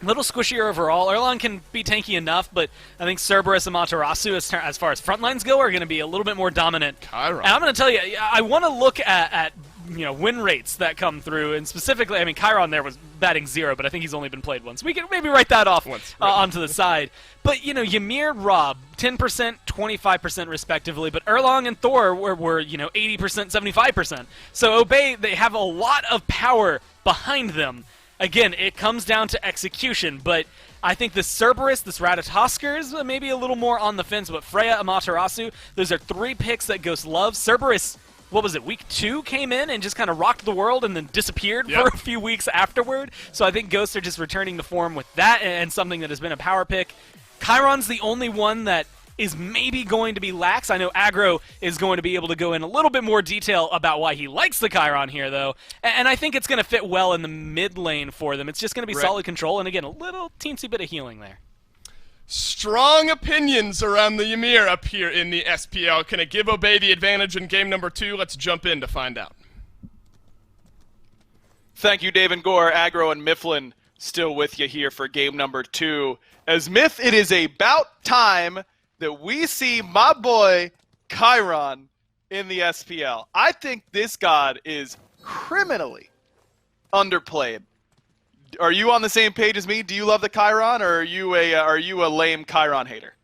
A little squishier overall. Erlang can be tanky enough, but I think Cerberus and Matarasu, as far as front lines go, are going to be a little bit more dominant. Chiron. And I'm going to tell you, I want to look at win rates that come through, and specifically, I mean, Chiron there was batting 0, but I think he's only been played once. We can maybe write that off onto the side. But, Ymir, Rob, 10%, 25% respectively, but Erlang and Thor were 80%, 75%. So Obey, they have a lot of power behind them. Again, it comes down to execution, but I think this Cerberus, this Ratatosker is maybe a little more on the fence, but Freya, Amaterasu, those are 3 picks that Ghost loves. Cerberus, what was it, week 2 came in and just kind of rocked the world and then disappeared for a few weeks afterward. So I think Ghosts are just returning to form with that and something that has been a power pick. Chiron's the only one that is maybe going to be lax. I know Aggro is going to be able to go in a little bit more detail about why he likes the Chiron here, though. And I think it's going to fit well in the mid lane for them. It's just going to be solid control, and again, a little teensy bit of healing there. Strong opinions around the Ymir up here in the SPL. Can it give Obey the advantage in game number 2? Let's jump in to find out. Thank you, Dave and Gore. Aggro and Mifflin still with you here for game number 2. As Myth, it is about time that we see my boy Chiron in the SPL. I think this god is criminally underplayed. Are you on the same page as me? Do you love the Chiron, or are you a lame Chiron hater?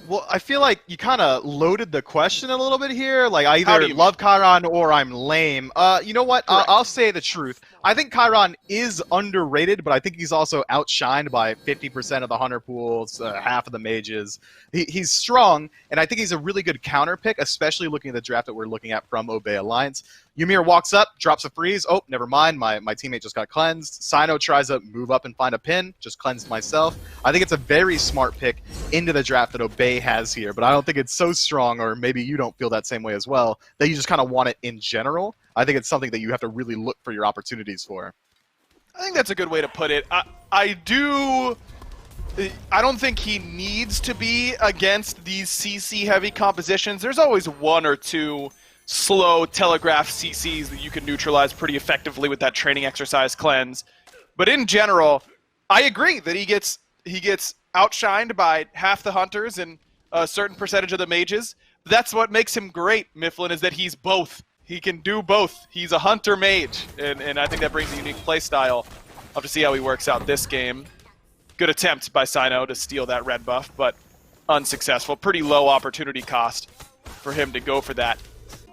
Well, I feel like you kind of loaded the question a little bit here. Like, I How do either you love Chiron or I'm lame. You know what? Correct. I'll say the truth. I think Chiron is underrated, but I think he's also outshined by 50% of the hunter pools, half of the mages. He's strong, and I think he's a really good counter pick, especially looking at the draft that we're looking at from Obey Alliance. Ymir walks up, drops a freeze. Oh, never mind. My teammate just got cleansed. Sino tries to move up and find a pin. Just cleansed myself. I think it's a very smart pick into the draft that Obey has here, but I don't think it's so strong, or maybe you don't feel that same way as well, that you just kind of want it in general. I think it's something that you have to really look for your opportunities for. I think that's a good way to put it. I don't think he needs to be against these CC-heavy compositions. There's always one or two slow telegraph CCs that you can neutralize pretty effectively with that training exercise cleanse. But in general, I agree that he gets outshined by half the hunters and a certain percentage of the mages. That's what makes him great, Mifflin, is that he's both. He can do both. He's a hunter mage, and I think that brings a unique play style. I'll have to see how he works out this game. Good attempt by Sino to steal that red buff, but unsuccessful. Pretty low opportunity cost for him to go for that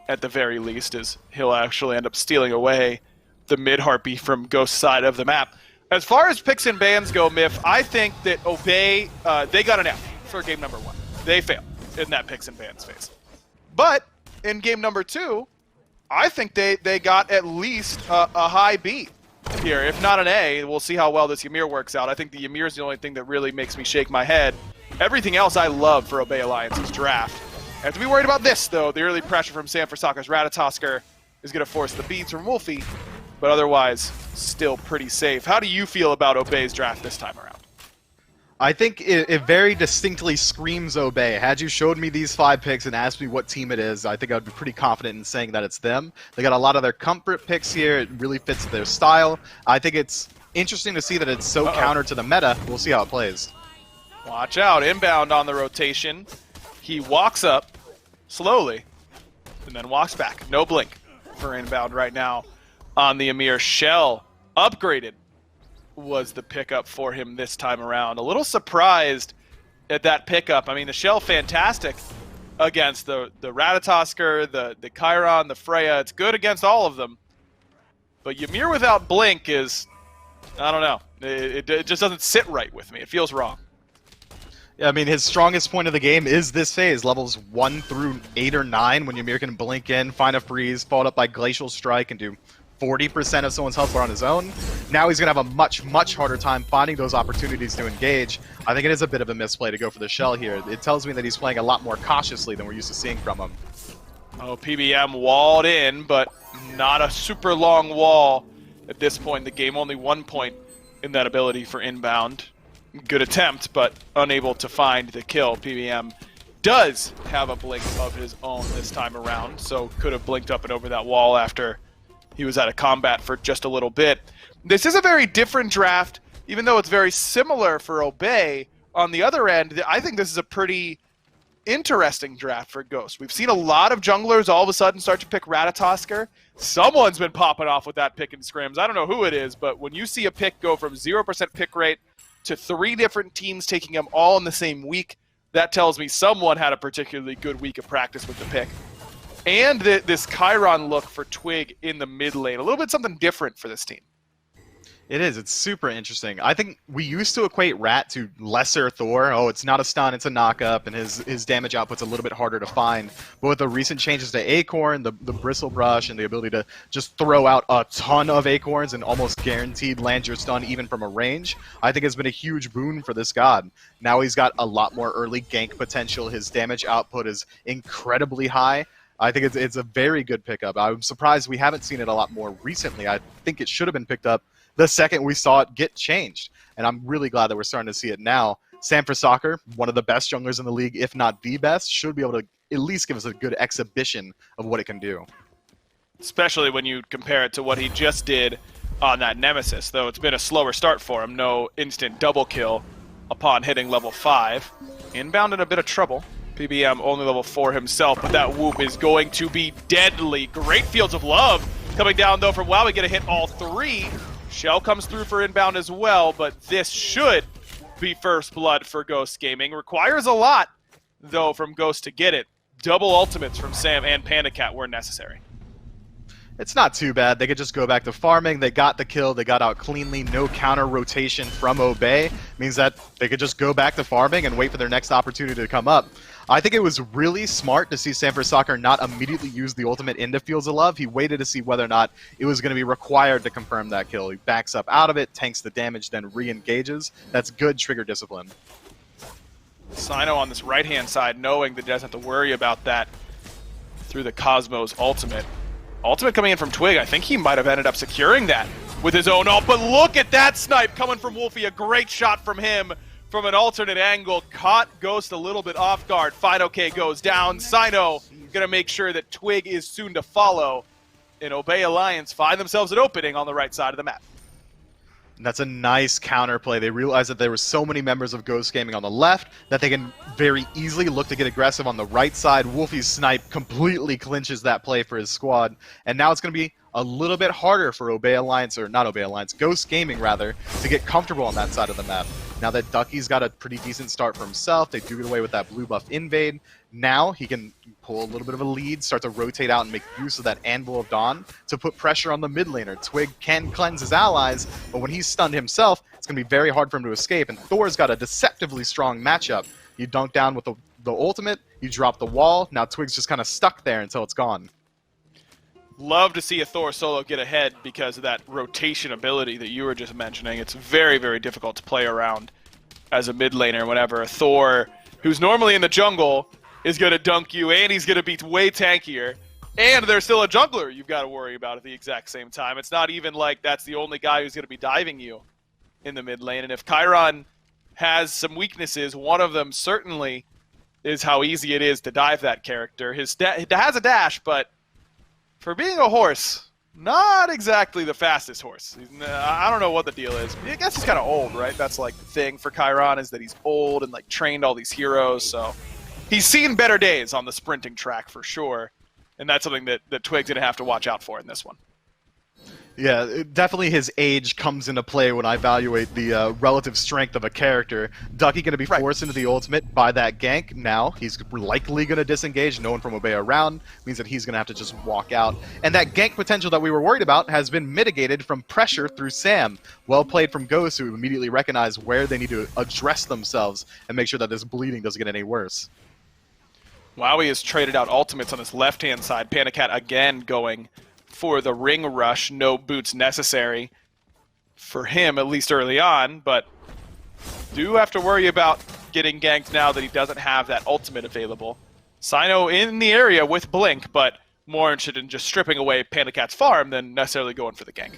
at the very least, as he'll actually end up stealing away the mid-harpy from Ghost's side of the map. As far as picks and bans go, Miff, I think that Obey, they got an F for game number 1. They failed in that picks and bans phase. But in game number 2, I think they got at least a high B here, if not an A. We'll see how well this Ymir works out. I think the Ymir is the only thing that really makes me shake my head. Everything else I love for Obey Alliance's draft. I have to be worried about this, though. The early pressure from Sam Forsaka's Ratatosker is going to force the beats from Wolfie, but otherwise, still pretty safe. How do you feel about Obey's draft this time around? I think it very distinctly screams Obey. Had you showed me these 5 picks and asked me what team it is, I think I'd be pretty confident in saying that it's them. They got a lot of their comfort picks here. It really fits their style. I think it's interesting to see that it's so counter to the meta. We'll see how it plays. Watch out. Inbound on the rotation. He walks up slowly and then walks back. No blink for inbound right now on the Ymir. Shell upgraded was the pickup for him this time around. A little surprised at that pickup. I mean, the Shell fantastic against the Ratatosker, the Chiron, the Freya. It's good against all of them. But Ymir without blink is, I don't know. It just doesn't sit right with me. It feels wrong. Yeah, I mean, his strongest point of the game is this phase, levels 1 through 8 or 9, when Ymir can blink in, find a freeze, followed up by Glacial Strike, and do 40% of someone's health bar on his own. Now he's going to have a much, much harder time finding those opportunities to engage. I think it is a bit of a misplay to go for the Shell here. It tells me that he's playing a lot more cautiously than we're used to seeing from him. Oh, PBM walled in, but not a super long wall at this point in the game. Only 1 point in that ability for inbound. Good attempt, but unable to find the kill. PBM does have a blink of his own this time around, so could have blinked up and over that wall after he was out of combat for just a little bit. This is a very different draft, even though it's very similar for Obey. On the other end, I think this is a pretty interesting draft for Ghost. We've seen a lot of junglers all of a sudden start to pick Ratatosker. Someone's been popping off with that pick in scrims. I don't know who it is, but when you see a pick go from 0% pick rate to 3 different teams taking them all in the same week, that tells me someone had a particularly good week of practice with the pick. And this Chiron look for Twig in the mid lane. A little bit something different for this team. It is. It's super interesting. I think we used to equate Rat to lesser Thor. Oh, it's not a stun, it's a knock-up, and his damage output's a little bit harder to find. But with the recent changes to Acorn, the Bristle Brush, and the ability to just throw out a ton of Acorns and almost guaranteed land your stun even from a range, I think has been a huge boon for this god. Now he's got a lot more early gank potential. His damage output is incredibly high. I think it's a very good pickup. I'm surprised we haven't seen it a lot more recently. I think it should have been picked up the second we saw it get changed. And I'm really glad that we're starting to see it now. Sam Forsaka, one of the best junglers in the league, if not the best, should be able to at least give us a good exhibition of what it can do. Especially when you compare it to what he just did on that Nemesis, though it's been a slower start for him. No instant double kill upon hitting level 5. Inbound in a bit of trouble. PBM only level 4 himself, but that whoop is going to be deadly. Great Fields of Love coming down, though, from WoW. We get a hit all 3. Shell comes through for inbound as well, but this should be first blood for Ghost Gaming. Requires a lot though, from Ghost to get it. Double ultimates from Sam and Panda Cat were necessary. It's not too bad. They could just go back to farming. They got the kill. They got out cleanly. No counter rotation from Obey. Means that they could just go back to farming and wait for their next opportunity to come up. I think it was really smart to see Sanford Soccer not immediately use the ultimate into Fields of Love. He waited to see whether or not it was going to be required to confirm that kill. He backs up out of it, tanks the damage, then re-engages. That's good trigger discipline. Sino on this right-hand side, knowing that he doesn't have to worry about that through the Cosmos ultimate. Ultimate coming in from Twig. I think he might have ended up securing that with his own ult, but look at that snipe coming from Wolfie. A great shot from him from an alternate angle. Caught Ghost a little bit off guard. FineOK goes down. Sino going to make sure that Twig is soon to follow. And Obey Alliance find themselves an opening on the right side of the map. And that's a nice counterplay. They realized that there were so many members of Ghost Gaming on the left that they can very easily look to get aggressive on the right side. Wolfie's snipe completely clinches that play for his squad. And now it's going to be a little bit harder for Obey Alliance, or not Obey Alliance, Ghost Gaming rather, to get comfortable on that side of the map. Now that Ducky's got a pretty decent start for himself, they do get away with that blue buff invade. Now he can pull a little bit of a lead, start to rotate out and make use of that Anvil of Dawn to put pressure on the mid laner. Twig can cleanse his allies, but when he's stunned himself, it's going to be very hard for him to escape, and Thor's got a deceptively strong matchup. You dunk down with the ultimate, you drop the wall, now Twig's just kind of stuck there until it's gone. Love to see a Thor solo get ahead because of that rotation ability that you were just mentioning. It's very, very difficult to play around as a mid laner whenever a Thor, who's normally in the jungle, is going to dunk you, and he's going to be way tankier. And there's still a jungler you've got to worry about at the exact same time. It's not even like that's the only guy who's going to be diving you in the mid lane. And if Chiron has some weaknesses, one of them certainly is how easy it is to dive that character. He has a dash, but for being a horse, not exactly the fastest horse. I don't know what the deal is. I guess he's kind of old, right? That's like the thing for Chiron, is that he's old and like trained all these heroes, so he's seen better days on the sprinting track for sure, and that's something that Twig's going to have to watch out for in this one. Yeah, definitely his age comes into play when I evaluate the relative strength of a character. Ducky going to be forced into the ultimate by that gank. Now he's likely going to disengage. No one from Obey around. Means that he's going to have to just walk out. And that gank potential that we were worried about has been mitigated from pressure through Sam. Well played from Ghost, who immediately recognized where they need to address themselves and make sure that this bleeding doesn't get any worse. Wowie has traded out ultimates on his left-hand side. Panda Cat again going for the ring rush, no boots necessary for him, at least early on, but do have to worry about getting ganked now that he doesn't have that ultimate available. Sino in the area with Blink, but more interested in just stripping away Panda Cat's farm than necessarily going for the gank.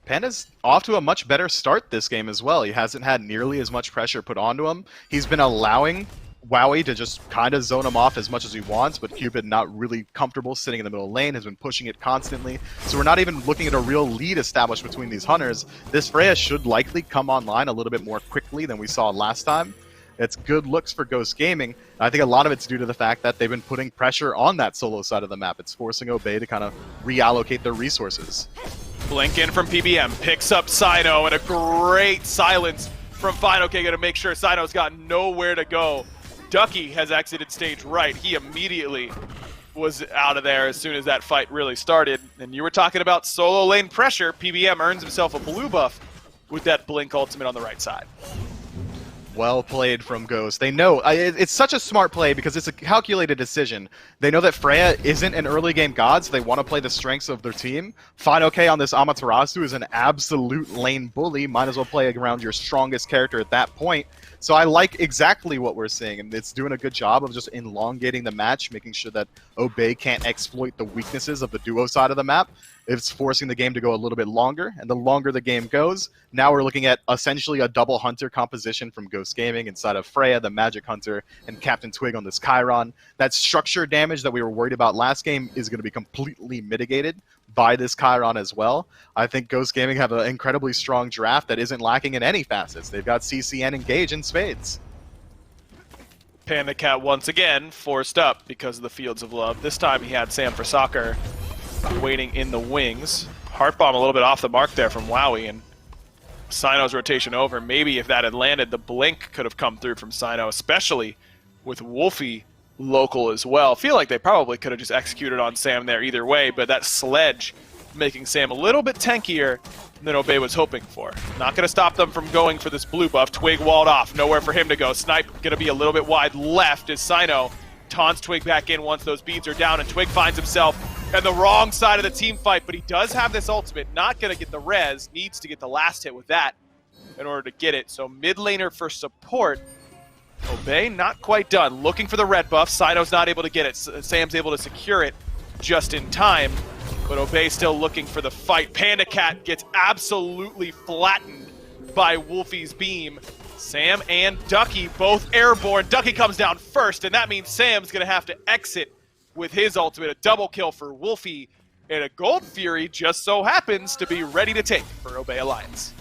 Panda's off to a much better start this game as well. He hasn't had nearly as much pressure put onto him. He's been allowing Wowie to just kind of zone him off as much as he wants, but Cupid, not really comfortable sitting in the middle lane, has been pushing it constantly. So we're not even looking at a real lead established between these hunters. This Freya should likely come online a little bit more quickly than we saw last time. It's good looks for Ghost Gaming. I think a lot of it's due to the fact that they've been putting pressure on that solo side of the map. It's forcing Obey to kind of reallocate their resources. Blink in from PBM, picks up Sino, and a great silence from FineOK, going to make sure Sino's got nowhere to go. Ducky has exited stage right. He immediately was out of there as soon as that fight really started. And you were talking about solo lane pressure. PBM earns himself a blue buff with that Blink ultimate on the right side. Well played from Ghost. They know, it's such a smart play because it's a calculated decision. They know that Freya isn't an early game god, so they want to play the strengths of their team. FineOK on this Amaterasu is an absolute lane bully. Might as well play around your strongest character at that point. So I like exactly what we're seeing, and it's doing a good job of just elongating the match, making sure that Obey can't exploit the weaknesses of the duo side of the map. It's forcing the game to go a little bit longer, and the longer the game goes, now we're looking at essentially a double hunter composition from Ghost Gaming inside of Freya, the Magic Hunter, and Captain Twig on this Chiron. That structure damage that we were worried about last game is going to be completely mitigated by this Chiron as well. I think Ghost Gaming have an incredibly strong draft that isn't lacking in any facets. They've got CC and Engage in spades. Panda Cat once again forced up because of the Fields of Love. This time he had Sam for Soccer waiting in the wings. Heart Bomb a little bit off the mark there from Wowie, and Sino's rotation over. Maybe if that had landed, the Blink could have come through from Sino, especially with Wolfie local as well. Feel like they probably could have just executed on Sam there either way, but that sledge making Sam a little bit tankier than Obey was hoping for. Not going to stop them from going for this blue buff. Twig walled off. Nowhere for him to go. Snipe going to be a little bit wide left as Sino taunts Twig back in once those beads are down, and Twig finds himself on the wrong side of the team fight, but he does have this ultimate. Not going to get the res. Needs to get the last hit with that in order to get it. So mid laner for support. Obey not quite done. Looking for the red buff. Sino's not able to get it. Sam's able to secure it just in time. But Obey still looking for the fight. Panda Cat gets absolutely flattened by Wolfie's beam. Sam and Ducky both airborne. Ducky comes down first, and that means Sam's going to have to exit with his ultimate. A double kill for Wolfie, and a Gold Fury just so happens to be ready to take for Obey Alliance.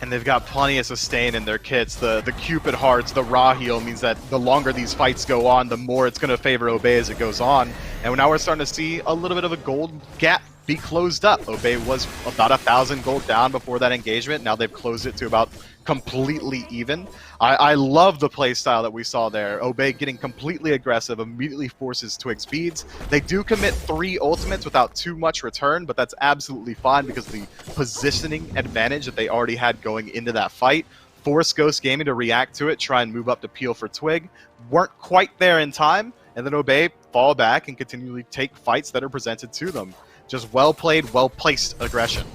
And they've got plenty of sustain in their kits. The Cupid Hearts, the Raw Heal means that the longer these fights go on, the more it's going to favor Obey as it goes on. And now we're starting to see a little bit of a gold gap be closed up. Obey was about 1,000 gold down before that engagement. Now they've closed it to about completely even. I love the play style that we saw there. Obey getting completely aggressive, immediately forces Twig's beads. They do commit 3 ultimates without too much return, but that's absolutely fine because of the positioning advantage that they already had going into that fight. Force Ghost Gaming to react to it, try and move up to peel for Twig. Weren't quite there in time, and then Obey fall back and continually take fights that are presented to them. Just well-played, well-placed aggression.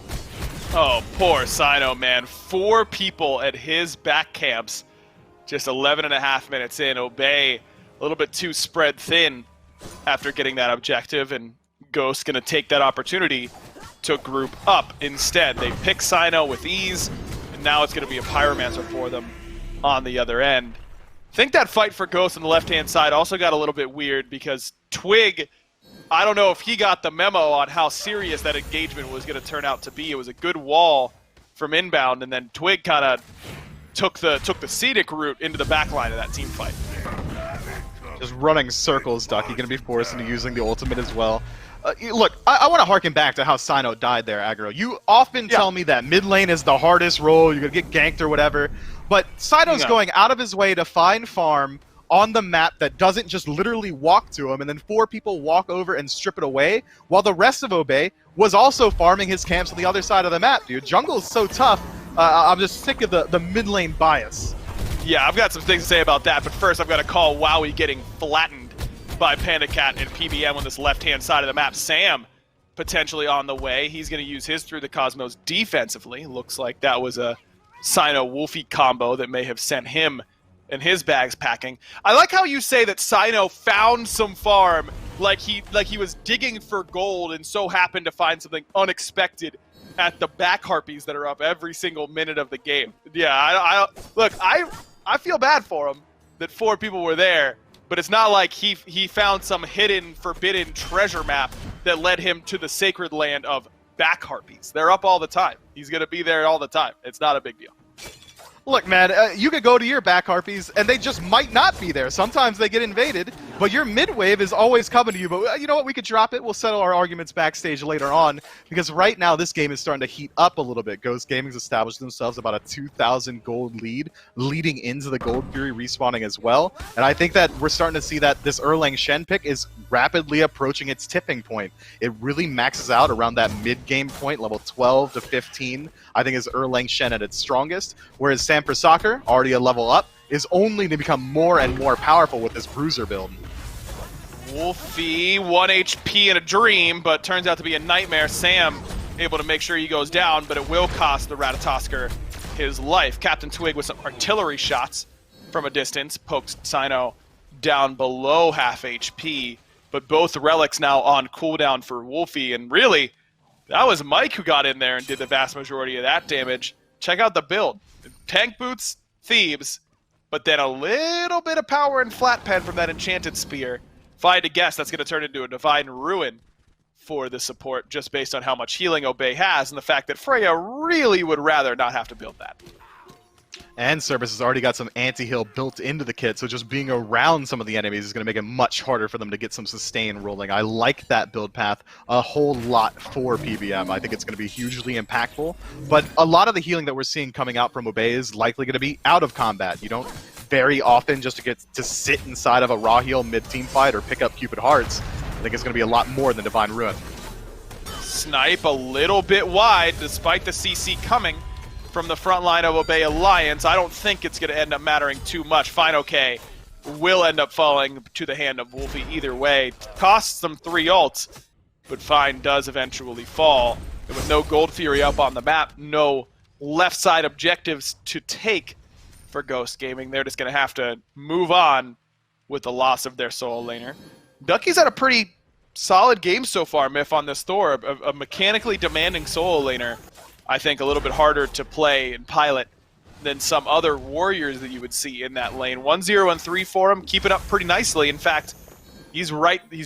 Oh, poor Sino, man. 4 people at his back camps. Just 11.5 minutes in. Obey a little bit too spread thin after getting that objective, and Ghost going to take that opportunity to group up instead. They pick Sino with ease, and now it's going to be a Pyromancer for them on the other end. I think that fight for Ghost on the left-hand side also got a little bit weird because Twig, I don't know if he got the memo on how serious that engagement was going to turn out to be. It was a good wall from inbound, and then Twig kind of took the scenic route into the back line of that team fight. Just running circles, Ducky going to be forced into using the ultimate as well. Look, I want to harken back to how Sino died there, Aggro. You often tell me that mid lane is the hardest role, you're going to get ganked or whatever, but Sino's going out of his way to find farm on the map that doesn't just literally walk to him, and then 4 people walk over and strip it away, while the rest of Obey was also farming his camps on the other side of the map, dude. Jungle is so tough. I'm just sick of the mid lane bias. Yeah, I've got some things to say about that, but first I've got to call Wowie getting flattened by Panda Cat and PBM on this left-hand side of the map. Sam potentially on the way. He's going to use his Through the Cosmos defensively. Looks like that was a Sino-Wolfie combo that may have sent him and his bags packing. I like how you say that Sino found some farm like he was digging for gold and so happened to find something unexpected at the back harpies that are up every single minute of the game. Yeah, look, I feel bad for him that 4 people were there, but it's not like he found some hidden, forbidden treasure map that led him to the sacred land of back harpies. They're up all the time. He's going to be there all the time. It's not a big deal. Look, man, you could go to your back harpies, and they just might not be there. Sometimes they get invaded, but your mid-wave is always coming to you. But you know what? We could drop it. We'll settle our arguments backstage later on, because right now this game is starting to heat up a little bit. Ghost Gaming's established themselves about a 2,000 gold lead, leading into the Gold Fury respawning as well. And I think that we're starting to see that this Erlang Shen pick is rapidly approaching its tipping point. It really maxes out around that mid-game point, level 12 to 15, I think is Erlang Shen at its strongest, whereas Samper Soccer, already a level up, is only to become more and more powerful with this Bruiser build. Wolfie, 1 HP in a dream, but turns out to be a nightmare. Sam able to make sure he goes down, but it will cost the Ratatosker his life. Captain Twig with some artillery shots from a distance, pokes Sino down below half HP, but both relics now on cooldown for Wolfie, and really, that was Mike who got in there and did the vast majority of that damage. Check out the build. Tank boots, Thebes, but then a little bit of power and flat pen from that enchanted spear. If I had to guess, that's going to turn into a divine ruin for the support, just based on how much healing Obey has, and the fact that Freya really would rather not have to build that. And Cerberus has already got some anti-heal built into the kit, so just being around some of the enemies is going to make it much harder for them to get some sustain rolling. I like that build path a whole lot for PBM. I think it's going to be hugely impactful, but a lot of the healing that we're seeing coming out from Obey is likely going to be out of combat. You don't very often just to get to sit inside of a raw heal mid-team fight or pick up Cupid Hearts, I think it's going to be a lot more than Divine Ruin. Snipe a little bit wide despite the CC coming from the front line of Obey Alliance. I don't think it's going to end up mattering too much. Fine, okay. Will end up falling to the hand of Wolfie either way. Costs them 3 ults, but Fine does eventually fall. And with no Gold Fury up on the map, no left side objectives to take for Ghost Gaming, they're just going to have to move on with the loss of their solo laner. Ducky's had a pretty solid game so far, Miff, on this Thor. A mechanically demanding solo laner. I think a little bit harder to play and pilot than some other warriors that you would see in that lane. 1-0 and 3 for him, keeping up pretty nicely. In fact, he's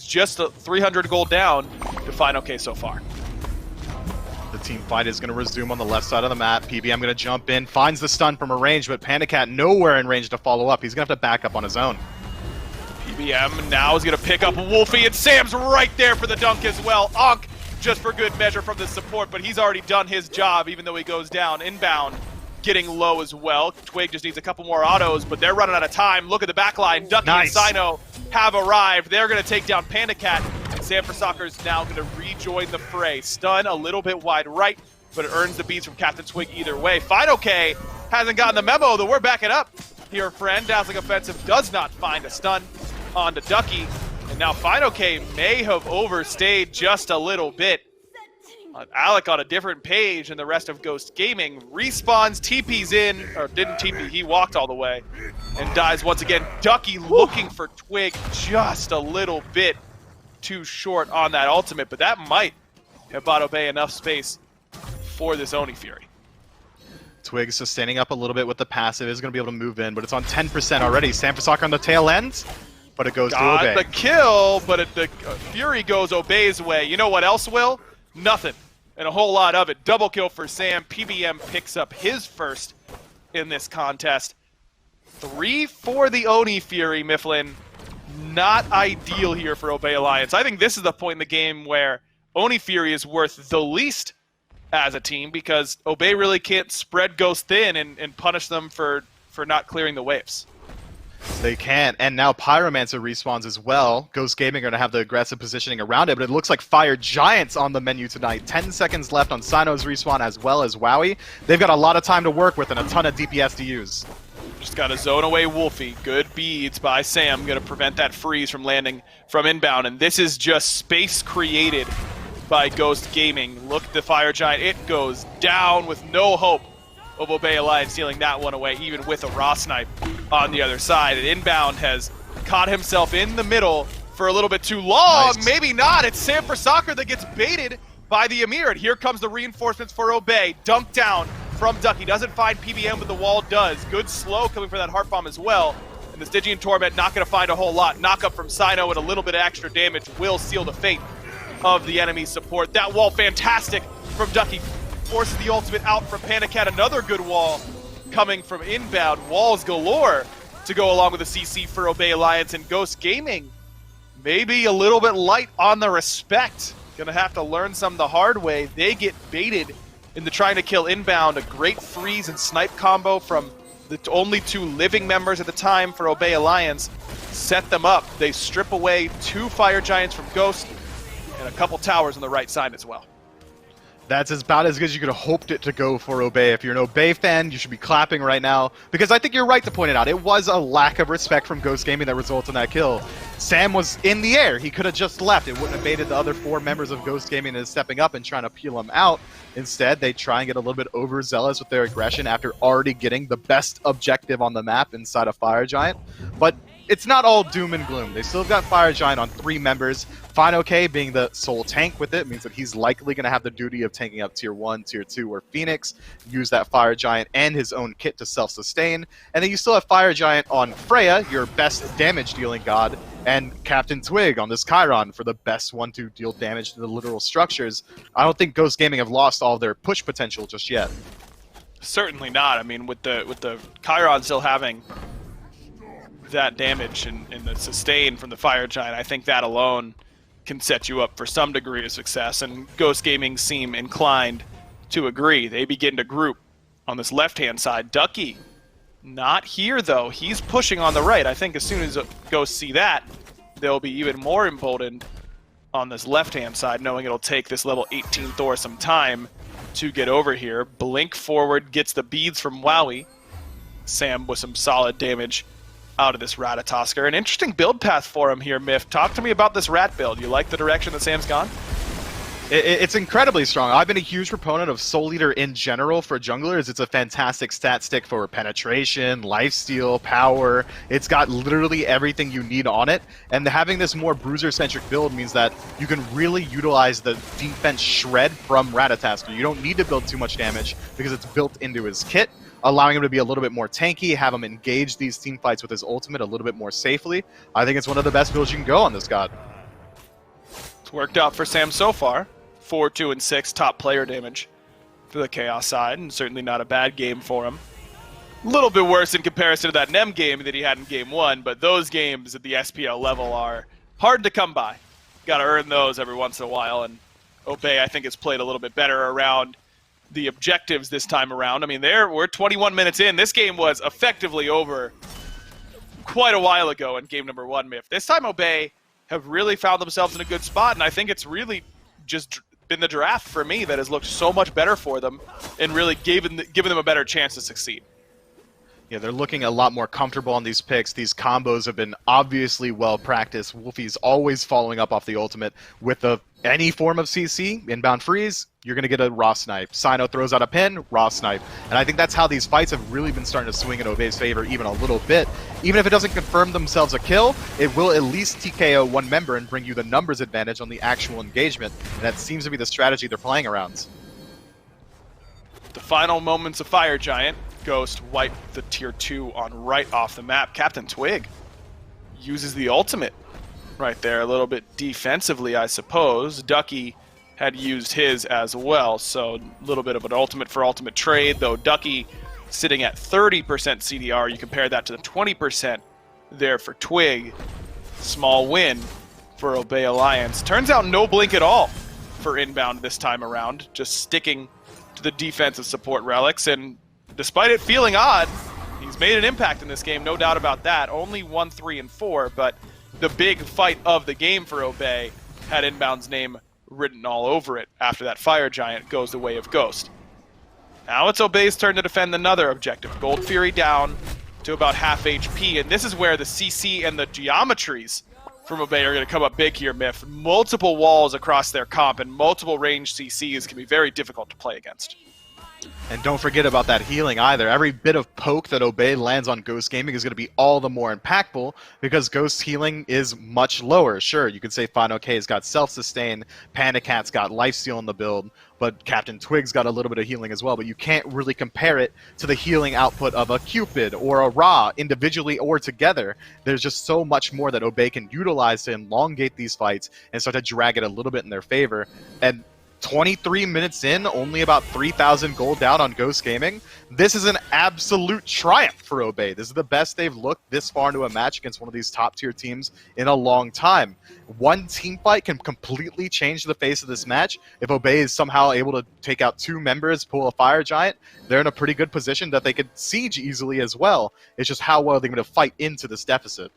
just 300 gold down to Fine okay so far. The team fight is going to resume on the left side of the map. PBM going to jump in, finds the stun from a range, but Panda Cat nowhere in range to follow up. He's going to have to back up on his own. PBM now is going to pick up Wolfie, and Sam's right there for the dunk as well. Ankh just for good measure from the support, but he's already done his job even though he goes down. Inbound getting low as well. Twig just needs a couple more autos, but they're running out of time. Look at the back line. Ducky and Sino have arrived. They're going to take down Panda Cat, and Sam for Soccer's now going to rejoin the fray. Stun a little bit wide right, but it earns the beats from Captain Twig either way. Fine okay hasn't gotten the memo that we're backing up here, friend. Dazzling Offensive does not find a stun onto Ducky, and now Fine okay may have overstayed just a little bit. Alec on a different page than the rest of Ghost Gaming. Respawns, TP's in, or didn't TP, he walked all the way, and dies once again. Ducky looking for Twig just a little bit too short on that ultimate, but that might have bought Obey enough space for this Oni Fury. Twig sustaining up a little bit with the passive, is going to be able to move in, but it's on 10% already. Sam for Soccer on the tail end, but it goes to Obey. The kill, but the Fury goes Obey's way. You know what else will? Nothing. And a whole lot of it. Double kill for Sam. PBM picks up his first in this contest. 3 for the Oni Fury, Mifflin. Not ideal here for Obey Alliance. I think this is the point in the game where Oni Fury is worth the least as a team because Obey really can't spread Ghost thin and punish them for not clearing the waves. They can't, and now Pyromancer respawns as well. Ghost Gaming are going to have the aggressive positioning around it, but it looks like Fire Giant's on the menu tonight. 10 seconds left on Sino's respawn as well as Wowie. They've got a lot of time to work with and a ton of DPS to use. Just got to zone away Wolfie. Good beads by Sam. Going to prevent that freeze from landing from inbound, and this is just space created by Ghost Gaming. Look at the Fire Giant. It goes down with no hope of Obey Alliance stealing that one away, even with a raw snipe on the other side. And Inbound has caught himself in the middle for a little bit too long. Nice. Maybe not. It's Sam for Soccer that gets baited by the Amir. And here comes the reinforcements for Obey. Dunk down from Ducky. Doesn't find PBM, but the wall does. Good slow coming for that Heart Bomb as well. And the Stygian Torment not going to find a whole lot. Knock up from Sino and a little bit of extra damage will seal the fate of the enemy support. That wall fantastic from Ducky. Forces the ultimate out from Panda Cat. Another good wall coming from Inbound. Walls galore to go along with the CC for Obey Alliance, and Ghost Gaming maybe a little bit light on the respect. Gonna have to learn some the hard way. They get baited into trying to kill Inbound. A great freeze and snipe combo from the only 2 living members at the time for Obey Alliance set them up. They strip away 2 Fire Giants from Ghost and a couple towers on the right side as well. That's about as good as you could have hoped it to go for Obey. If you're an Obey fan, you should be clapping right now, because I think you're right to point it out. It was a lack of respect from Ghost Gaming that resulted in that kill. Sam was in the air. He could have just left. It wouldn't have baited the other 4 members of Ghost Gaming into stepping up and trying to peel him out. Instead, they try and get a little bit overzealous with their aggression after already getting the best objective on the map inside of Fire Giant. But it's not all doom and gloom. They still got Fire Giant on 3 members. Fine okay being the sole tank with it means that he's likely going to have the duty of tanking up tier 1, tier 2, or Phoenix, use that Fire Giant and his own kit to self-sustain. And then you still have Fire Giant on Freya, your best damage-dealing god, and Captain Twig on this Chiron for the best one to deal damage to the literal structures. I don't think Ghost Gaming have lost all their push potential just yet. Certainly not. I mean, with the Chiron still having that damage and the sustain from the Fire Giant, I think that alone can set you up for some degree of success, and Ghost Gaming seem inclined to agree. They begin to group on this left-hand side. Ducky Not here, though. He's pushing on the right. I think as soon as Ghosts see that, they'll be even more emboldened on this left-hand side, knowing it'll take this level 18 Thor some time to get over here. Blink forward, gets the beads from Wowie. Sam with some solid damage out of this Ratatosker. An interesting build path for him here, Miff. Talk to me about this Rat build. You like the direction that Sam's gone? It's incredibly strong. I've been a huge proponent of Soul Eater in general for junglers. It's a fantastic stat stick for penetration, lifesteal, power. It's got literally everything you need on it. And having this more bruiser-centric build means that you can really utilize the defense shred from Ratatosker. You don't need to build too much damage because it's built into his kit, allowing him to be a little bit more tanky, have him engage these team fights with his ultimate a little bit more safely. I think it's one of the best builds you can go on this god. It's worked out for Sam so far. 4, 2, and 6 top player damage for the Chaos side, and certainly not a bad game for him. A little bit worse in comparison to that NEM game that he had in Game 1, but those games at the SPL level are hard to come by. Got to earn those every once in a while, and Obey, I think, has played a little bit better around the objectives this time around. I mean, we're 21 minutes in. This game was effectively over quite a while ago in game number 1, Miff. This time, Obey have really found themselves in a good spot, and I think it's really just been the draft for me that has looked so much better for them and really given them a better chance to succeed. Yeah, they're looking a lot more comfortable on these picks. These combos have been obviously well practiced. Wolfie's always following up off the ultimate with any form of CC. Inbound freeze, you're going to get a raw snipe. Sino throws out a pin, raw snipe. And I think that's how these fights have really been starting to swing in Obey's favor even a little bit. Even if it doesn't confirm themselves a kill, it will at least TKO one member and bring you the numbers advantage on the actual engagement. And that seems to be the strategy they're playing around. The final moments of Fire Giant. Ghost wipe the tier 2 on right off the map. Captain Twig uses the ultimate right there, a little bit defensively, I suppose. Ducky had used his as well, so a little bit of an ultimate for ultimate trade, though Ducky sitting at 30% CDR. You compare that to the 20% there for Twig. Small win for Obey Alliance. Turns out no blink at all for inbound this time around, just sticking to the defensive support relics, and despite it feeling odd, he's made an impact in this game, no doubt about that. Only 1, 3, and 4, but the big fight of the game for Obey had Inbound's name written all over it after that Fire Giant goes the way of Ghost. Now it's Obey's turn to defend another objective. Gold Fury down to about half HP, and this is where the CC and the geometries from Obey are going to come up big here, Miff. Multiple walls across their comp and multiple range CCs can be very difficult to play against. And don't forget about that healing either. Every bit of poke that Obey lands on Ghost Gaming is going to be all the more impactful because Ghost's healing is much lower. Sure, you could say Final K's got self-sustain, Panda Cat's got lifesteal in the build, but Captain Twig's got a little bit of healing as well, but you can't really compare it to the healing output of a Cupid or a Ra individually or together. There's just so much more that Obey can utilize to elongate these fights and start to drag it a little bit in their favor. And 23 minutes in, only about 3,000 gold down on Ghost Gaming. This is an absolute triumph for Obey. This is the best they've looked this far into a match against one of these top-tier teams in a long time. One team fight can completely change the face of this match. If Obey is somehow able to take out 2 members, pull a Fire Giant, they're in a pretty good position that they could siege easily as well. It's just how well they're going to fight into this deficit.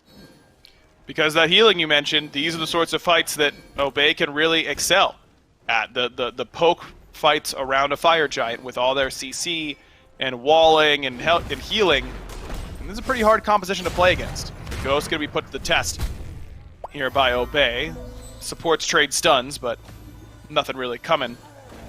Because that healing you mentioned, these are the sorts of fights that Obey can really excel at. The poke fights around a Fire Giant with all their CC and walling and healing. And this is a pretty hard composition to play against. Ghost's going to be put to the test here by Obey. Supports trade stuns, but nothing really coming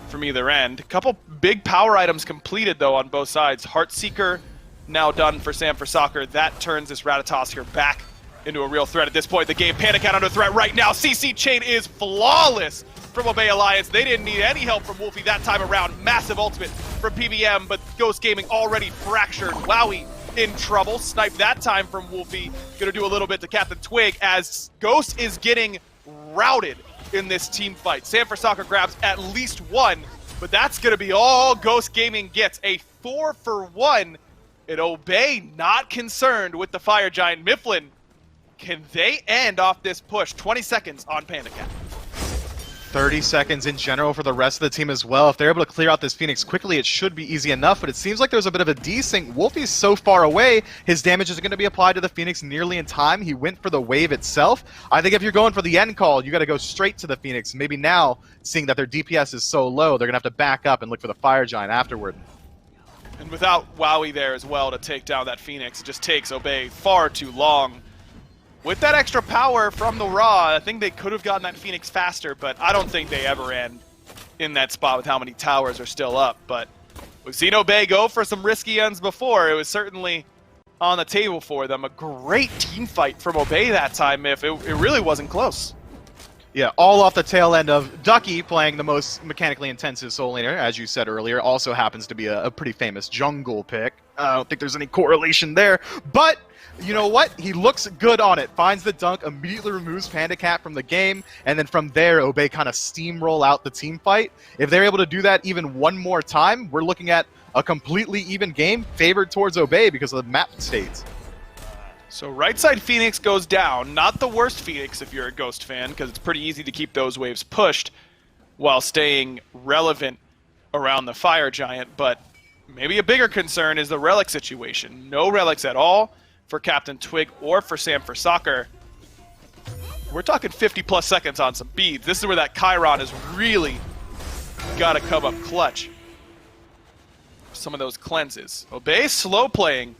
from either end. A couple big power items completed, though, on both sides. Heartseeker now done for Sam for Soccer. That turns this Ratatosker back into a real threat at this point in the game. Panic out under threat right now. CC chain is flawless from Obey Alliance. They didn't need any help from Wolfie that time around. Massive ultimate from PBM, but Ghost Gaming already fractured. Wowie in trouble. Snipe that time from Wolfie. Gonna do a little bit to Captain Twig as Ghost is getting routed in this team fight. Sam for Soccer grabs at least 1, but that's gonna be all Ghost Gaming gets. A 4 for 1. And Obey not concerned with the Fire Giant. Mifflin, can they end off this push? 20 seconds on Panda Cat. 30 seconds in general for the rest of the team as well. If they're able to clear out this Phoenix quickly, it should be easy enough, but it seems like there's a bit of a desync. Wolfie's so far away, his damage is going to be applied to the Phoenix nearly in time. He went for the wave itself. I think if you're going for the end call, you got to go straight to the Phoenix. Maybe now, seeing that their DPS is so low, they're going to have to back up and look for the Fire Giant afterward. And without Wowie there as well to take down that Phoenix, it just takes Obey far too long. With that extra power from the Raw, I think they could have gotten that Phoenix faster, but I don't think they ever end in that spot with how many towers are still up. But we've seen Obey go for some risky ends before. It was certainly on the table for them. A great team fight from Obey that time, if it really wasn't close. Yeah, all off the tail end of Ducky playing the most mechanically intensive soul laner, as you said earlier. Also happens to be a pretty famous jungle pick. I don't think there's any correlation there, but you know what? He looks good on it. Finds the dunk, immediately removes Panda Cat from the game, and then from there, Obey kind of steamroll out the team fight. If they're able to do that even one more time, we're looking at a completely even game favored towards Obey because of the map states. So right side Phoenix goes down. Not the worst Phoenix if you're a Ghost fan, because it's pretty easy to keep those waves pushed while staying relevant around the Fire Giant. But maybe a bigger concern is the relic situation. No relics at all for Captain Twig or for Sam for Soccer. We're talking 50+ seconds on some beads. This is where that Chiron has really got to come up clutch. Some of those cleanses. Obey slow playing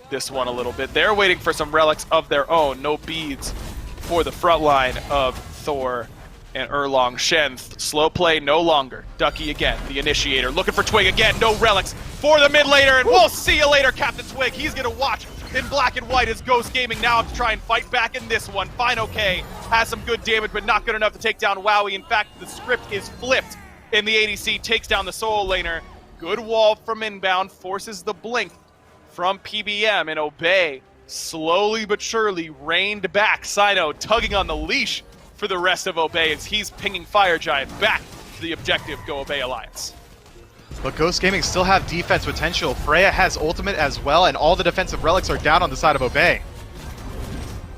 this one a little bit. They're waiting for some relics of their own. No beads for the front line of Thor and Erlong Shen. Slow play no longer. Ducky again, the initiator. Looking for Twig again. No relics for the mid laner. And we'll see you later, Captain Twig. He's going to watch in black and white as Ghost Gaming now have to try and fight back in this one. Fine, okay. Has some good damage, but not good enough to take down Wowie. In fact, the script is flipped in the ADC. Takes down the soul laner. Good wall from inbound. Forces the blink from PBM, and Obey slowly but surely reined back. Sino tugging on the leash for the rest of Obey as he's pinging Fire Giant back to the objective Go Obey Alliance. But Ghost Gaming still have defense potential. Freya has ultimate as well, and all the defensive relics are down on the side of Obey.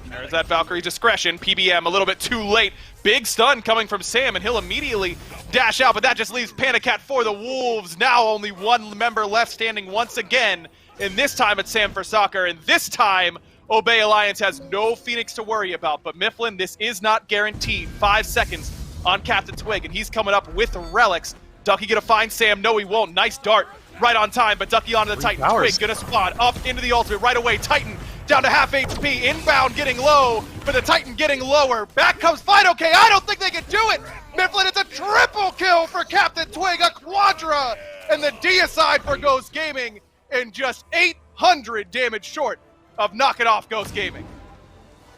There's that Valkyrie discretion. PBM a little bit too late. Big stun coming from Sam, and he'll immediately dash out, but that just leaves Panda Cat for the Wolves. Now only one member left standing once again. And this time it's Sam for Soccer, and this time Obey Alliance has no Phoenix to worry about. But Mifflin, this is not guaranteed. 5 seconds on Captain Twig, and he's coming up with relics. Ducky gonna find Sam. No, he won't. Nice dart right on time, but Ducky onto the Titan. Twig gonna spawn up into the ultimate right away. Titan down to half HP. Inbound getting low, but the Titan getting lower. Back comes Fine OK. I don't think they can do it. Mifflin, it's a triple kill for Captain Twig. A quadra, and the deicide for Ghost Gaming. And just 800 damage short of knocking off Ghost Gaming.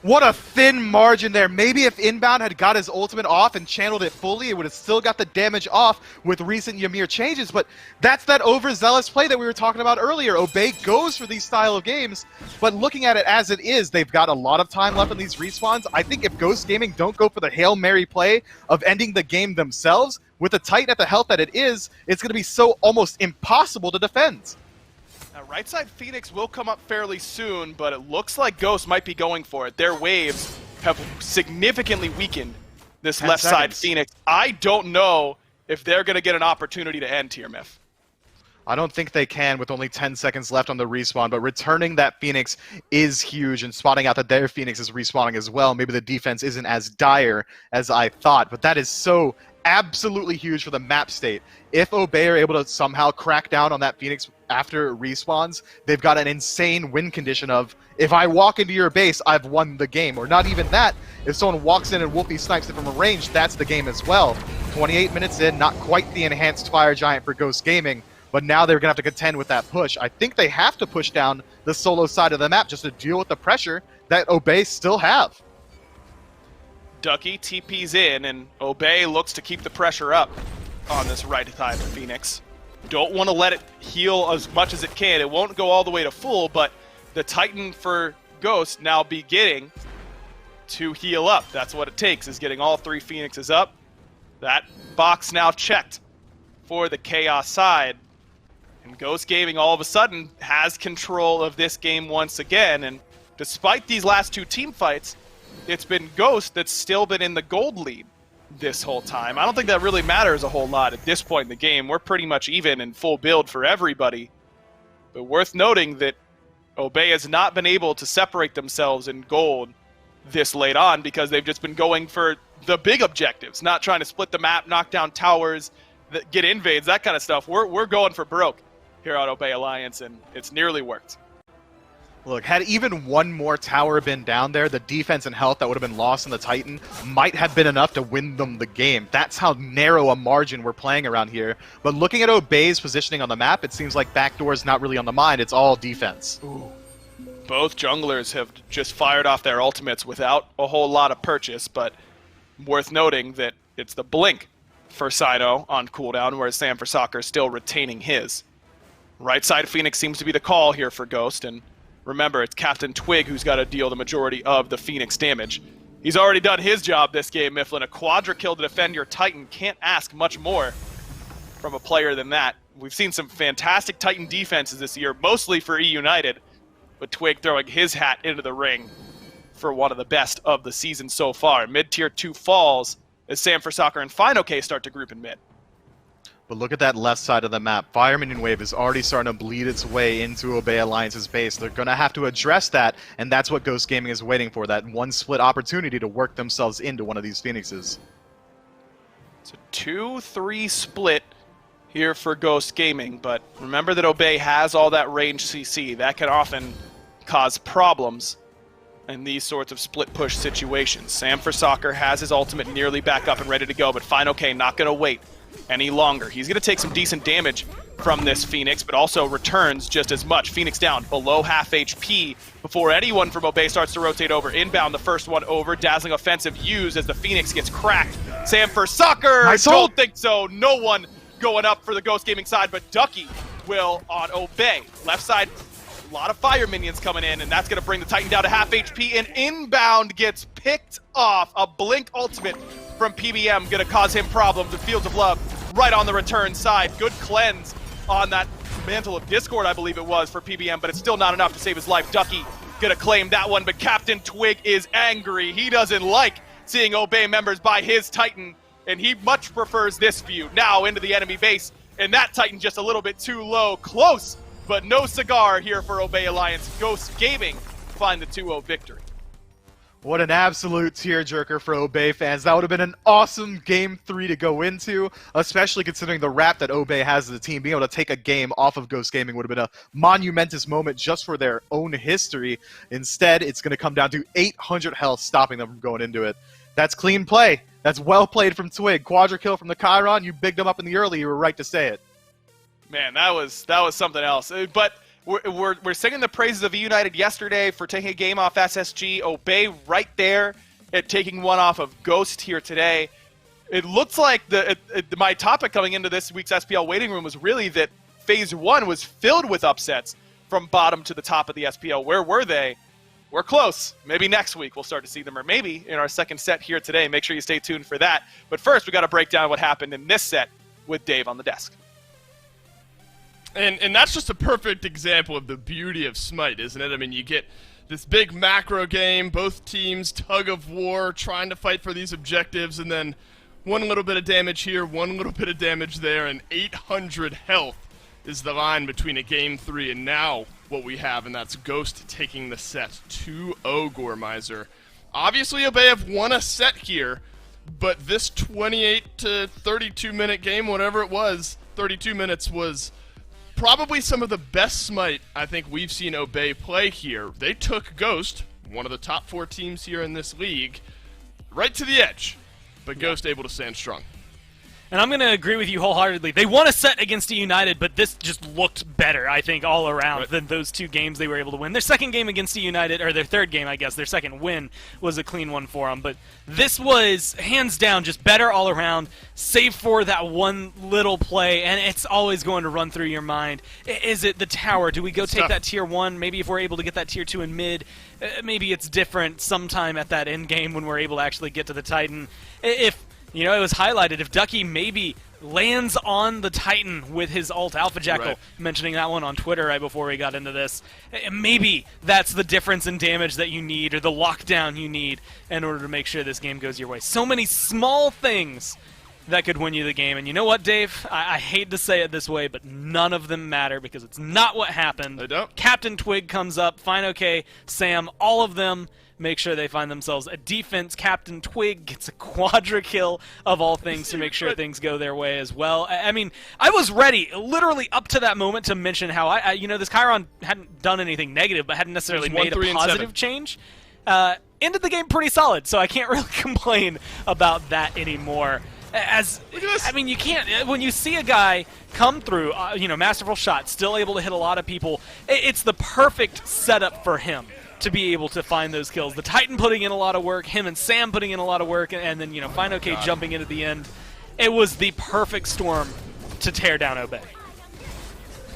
What a thin margin there. Maybe if Inbound had got his ultimate off and channeled it fully, it would have still got the damage off with recent Ymir changes, but that's that overzealous play that we were talking about earlier. Obey goes for these style of games, but looking at it as it is, they've got a lot of time left in these respawns. I think if Ghost Gaming don't go for the Hail Mary play of ending the game themselves, with the Titan at the health that it is, it's going to be so almost impossible to defend. Now, right side Phoenix will come up fairly soon, but it looks like Ghost might be going for it. Their waves have significantly weakened this left side Phoenix. I don't know if they're going to get an opportunity to end here, Miff. I don't think they can with only 10 seconds left on the respawn, but returning that Phoenix is huge, and spotting out that their Phoenix is respawning as well. Maybe the defense isn't as dire as I thought, but that is so absolutely huge for the map state. If Obey are able to somehow crack down on that Phoenix after it respawns, they've got an insane win condition of, if I walk into your base, I've won the game. Or not even that, if someone walks in and Wolfie snipes it from a range, that's the game as well. 28 minutes in, not quite the enhanced Fire Giant for Ghost Gaming, but now they're going to have to contend with that push. I think they have to push down the solo side of the map just to deal with the pressure that Obey still have. Ducky TP's in, and Obey looks to keep the pressure up on this right side of Phoenix. Don't want to let it heal as much as it can. It won't go all the way to full, but the Titan for Ghost now beginning to heal up. That's what it takes, is getting all 3 Phoenixes up. That box now checked for the Chaos side. And Ghost Gaming all of a sudden has control of this game once again. And despite these last 2 team fights, it's been Ghost that's still been in the gold lead this whole time. I don't think that really matters a whole lot at this point in the game. We're pretty much even in full build for everybody. But worth noting that Obey has not been able to separate themselves in gold this late on because they've just been going for the big objectives, not trying to split the map, knock down towers, get invades, that kind of stuff. We're going for broke here on Obey Alliance, and it's nearly worked. Look, had even one more tower been down there, the defense and health that would have been lost in the Titan might have been enough to win them the game. That's how narrow a margin we're playing around here. But looking at Obey's positioning on the map, it seems like backdoor's not really on the mind. It's all defense. Ooh. Both junglers have just fired off their ultimates without a whole lot of purchase, but worth noting that it's the blink for Sino on cooldown, whereas Sam for Soccer is still retaining his. Right side Phoenix seems to be the call here for Ghost, and remember, it's Captain Twig who's got to deal the majority of the Phoenix damage. He's already done his job this game, Mifflin. A quadra kill to defend your Titan. Can't ask much more from a player than that. We've seen some fantastic Titan defenses this year, mostly for E United, but Twig throwing his hat into the ring for one of the best of the season so far. Mid-tier 2 falls as Sam for Soccer and FineOK start to group in mid. But look at that left side of the map. Fire Minion Wave is already starting to bleed its way into Obey Alliance's base. They're going to have to address that, and that's what Ghost Gaming is waiting for, that one split opportunity to work themselves into one of these Phoenixes. It's a 2-3 split here for Ghost Gaming, but remember that Obey has all that range CC. That can often cause problems in these sorts of split push situations. Sam for Soccer has his ultimate nearly back up and ready to go, but FineOK not going to wait any longer. He's going to take some decent damage from this Phoenix, but also returns just as much. Phoenix down below half HP before anyone from Obey starts to rotate over. Inbound, the first one over. Dazzling offensive used as the Phoenix gets cracked. Sam for Soccer! Don't think so. No one going up for the Ghost Gaming side, but Ducky will on Obey. Left side, a lot of fire minions coming in, and that's going to bring the Titan down to half HP, and inbound gets picked off. A blink ultimate from PBM going to cause him problems. The Fields of Love right on the return side. Good cleanse on that Mantle of Discord, I believe it was, for PBM, but it's still not enough to save his life. Ducky going to claim that one, but Captain Twig is angry. He doesn't like seeing Obey members by his Titan, and he much prefers this view. Now into the enemy base, and that Titan just a little bit too low. Close, but no cigar here for Obey Alliance. Ghost Gaming find the 2-0 victory. What an absolute tearjerker for Obey fans. That would have been an awesome Game 3 to go into, especially considering the rap that Obey has as a team. Being able to take a game off of Ghost Gaming would have been a monumentous moment just for their own history. Instead, it's going to come down to 800 health stopping them from going into it. That's clean play. That's well played from Twig. Quadra kill from the Chiron. You bigged them up in the early. You were right to say it. Man, that was something else. But we're singing the praises of E United yesterday for taking a game off SSG. Obey right there at taking one off of Ghost here today. It looks like my topic coming into this week's SPL waiting room was really that Phase 1 was filled with upsets from bottom to the top of the SPL. Where were they? We're close. Maybe next week we'll start to see them, or maybe in our second set here today. Make sure you stay tuned for that. But first, we got to break down what happened in this set with Dave on the desk. And that's just a perfect example of the beauty of SMITE, isn't it? I mean, you get this big macro game, both teams tug of war, trying to fight for these objectives, and then one little bit of damage here, one little bit of damage there, and 800 health is the line between a Game 3 and now what we have, and that's Ghost taking the set 2-0 Gormizer. Obviously, Obey have won a set here, but this 28 to 32 minute game, whatever it was, 32 minutes was probably some of the best SMITE I think we've seen Obey play here. They took Ghost, one of the top 4 teams here in this league, right to the edge, but Ghost able to stand strong. And I'm going to agree with you wholeheartedly. They won a set against E United, but this just looked better, I think, all around than those 2 games they were able to win. Their second game against E United, or their third game, I guess, their second win was a clean one for them. But this was, hands down, just better all around, save for that one little play, and it's always going to run through your mind. Is it the tower? Do we go take that Tier 1? Maybe if we're able to get that Tier 2 in mid, maybe it's different sometime at that end game when we're able to actually get to the Titan. If... You know, it was highlighted, if Ducky maybe lands on the Titan with his ult Alpha Jackal, Right. mentioning that one on Twitter right before we got into this. Maybe that's the difference in damage that you need, or the lockdown you need, in order to make sure this game goes your way. So many small things that could win you the game. And you know what, Dave? I hate to say it this way, but none of them matter because it's not what happened. They don't. Captain Twig comes up, Fine OK, Sam, all of them make sure they find themselves a defense. Captain Twig gets a quadra kill of all things to make sure things go their way as well. I mean, I was ready, literally up to that moment, to mention how this Chiron hadn't done anything negative, but hadn't necessarily It was 1, made 3, a and positive 7. change. Ended the game pretty solid, so I can't really complain about that anymore. Look at this. I mean, you can't, when you see a guy come through, masterful shot, still able to hit a lot of people, it's the perfect setup for him to be able to find those kills. The Titan putting in a lot of work, him and Sam putting in a lot of work, and then, Fine OK jumping in at the end. It was the perfect storm to tear down Obey.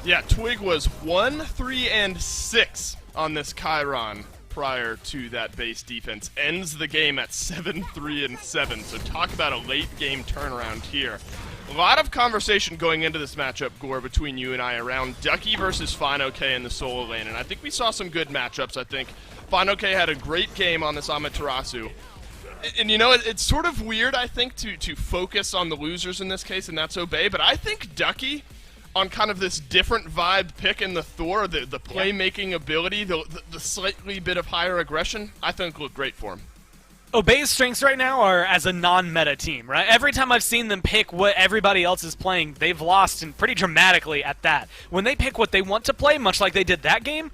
Yeah, Twig was 1, 3, and 6 on this Chiron prior to that base defense. Ends the game at 7, 3, and 7. So talk about a late game turnaround here. A lot of conversation going into this matchup, Gore, between you and I around Ducky versus Fine OK in the solo lane, and I think we saw some good matchups. I think Fine OK had a great game on this Amaterasu. And it's sort of weird, I think, to focus on the losers in this case, and that's Obey, but I think Ducky, on kind of this different vibe pick in the Thor, the playmaking ability, the slightly bit of higher aggression, I think looked great for him. Obey's strengths right now are as a non-meta team, right? Every time I've seen them pick what everybody else is playing, they've lost, and pretty dramatically at that. When they pick what they want to play, much like they did that game,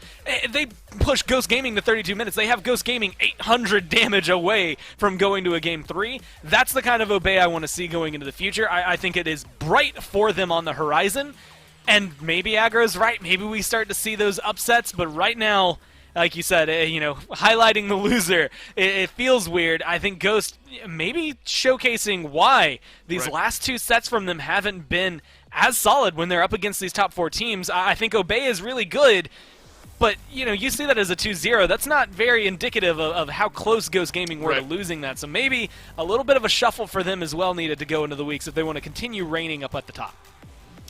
they push Ghost Gaming to 32 minutes. They have Ghost Gaming 800 damage away from going to a Game 3. That's the kind of Obey I want to see going into the future. I think it is bright for them on the horizon, and maybe Aggro's right. Maybe we start to see those upsets, but right now, like you said, highlighting the loser, it feels weird. I think Ghost maybe showcasing why these last two sets from them haven't been as solid when they're up against these top 4 teams. I think Obey is really good, but you see that as a 2-0. That's not very indicative of how close Ghost Gaming were to losing that. So maybe a little bit of a shuffle for them as well needed to go into the weeks if they want to continue reigning up at the top.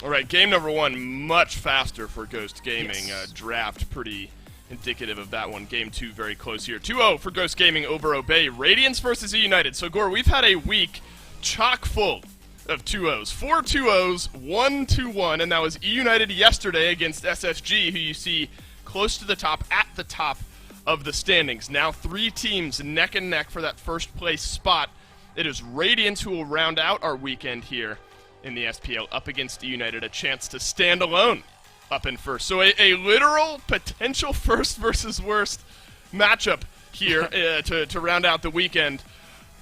All right, game number 1, much faster for Ghost Gaming. Yes. Draft pretty indicative of that one. Game 2 very close here. 2-0 for Ghost Gaming over Obey. Radiance versus E United. So, Gore, we've had a week chock full of 2-0s. 4 2-0s, 1 2-1, and that was E United yesterday against SSG, who you see close to the top, at the top of the standings. Now 3 teams neck and neck for that first place spot. It is Radiance who will round out our weekend here in the SPL up against E United, a chance to stand alone up in first. So a literal potential first versus worst matchup here to round out the weekend.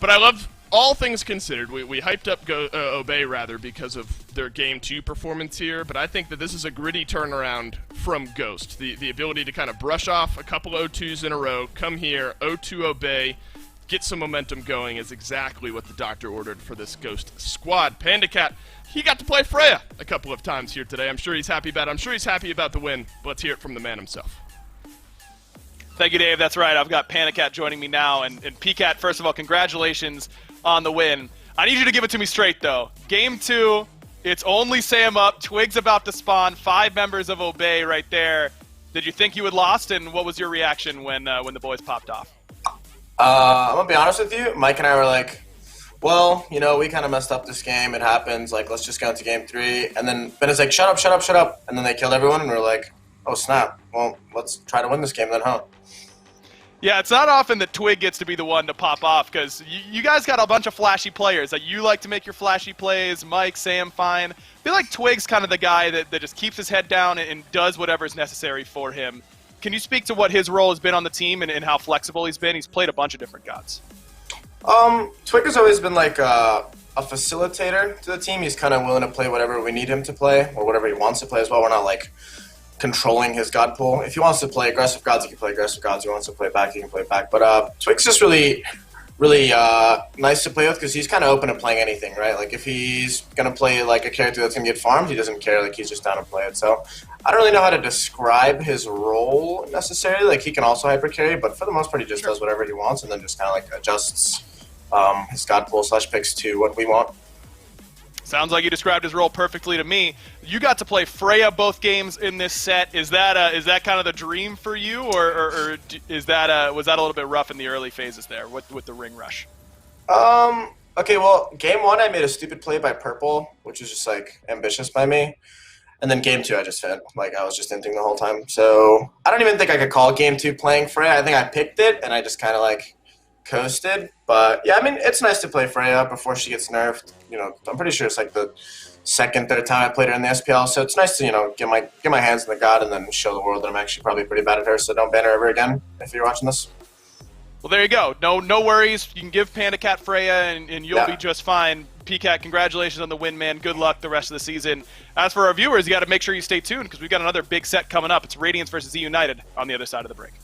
But I love, all things considered, we hyped up Obey rather because of their Game 2 performance here, but I think that this is a gritty turnaround from Ghost. The ability to kind of brush off a couple O2s in a row, come here, O2 Obey, get some momentum going is exactly what the doctor ordered for this Ghost squad. Panda Cat, he got to play Freya a couple of times here today. I'm sure he's happy about it. I'm sure he's happy about the win. But let's hear it from the man himself. Thank you, Dave. That's right. I've got Panda Cat joining me now. And PCat, first of all, congratulations on the win. I need you to give it to me straight, though. Game 2, it's only Sam up. Twig's about to spawn. 5 members of Obey right there. Did you think you had lost, and what was your reaction when the boys popped off? I'm going to be honest with you. Mike and I were like, well, we kind of messed up this game. It happens. Like, let's just go into Game 3. And then Ben is like, shut up, shut up, shut up. And then they killed everyone, and we're like, oh, snap. Well, let's try to win this game then, huh? Yeah, it's not often that Twig gets to be the one to pop off, because you guys got a bunch of flashy players. You like to make your flashy plays. Mike, Sam, fine. I feel like Twig's kind of the guy that just keeps his head down and does whatever's necessary for him. Can you speak to what his role has been on the team and how flexible he's been? He's played a bunch of different gods. Twig has always been like a facilitator to the team. He's kind of willing to play whatever we need him to play, or whatever he wants to play as well. We're not like controlling his god pool. If he wants to play aggressive gods, he can play aggressive gods. If he wants to play back, he can play back. But Twig's just really nice to play with because he's kind of open to playing anything, right? Like if he's going to play like a character that's going to get farmed, he doesn't care. Like he's just down to play it. So I don't really know how to describe his role necessarily. Like he can also hyper carry, but for the most part, he just does whatever he wants and then just kind of like adjusts his god pool / picks to what we want. Sounds like you described his role perfectly to me. You got to play Freya both games in this set. Is that kind of the dream for you, or was that a little bit rough in the early phases there with the ring rush? Okay, well, game 1 I made a stupid play by purple, which was just like ambitious by me. And then game 2 I just fed. Like I was just inting the whole time. So I don't even think I could call game 2 playing Freya. I think I picked it and I just kind of like coasted. But yeah, I mean, it's nice to play Freya before she gets nerfed. You know, I'm pretty sure it's like the second, third time I played her in the SPL. So it's nice to, you know, get my hands in the god and then show the world that I'm actually probably pretty bad at her. So don't ban her ever again if you're watching this. Well, there you go. No worries. You can give Panda Cat Freya, and you'll be just fine. PCAT, congratulations on the win, man. Good luck the rest of the season. As for our viewers, you got to make sure you stay tuned because we've got another big set coming up. It's Radiance versus E United on the other side of the break.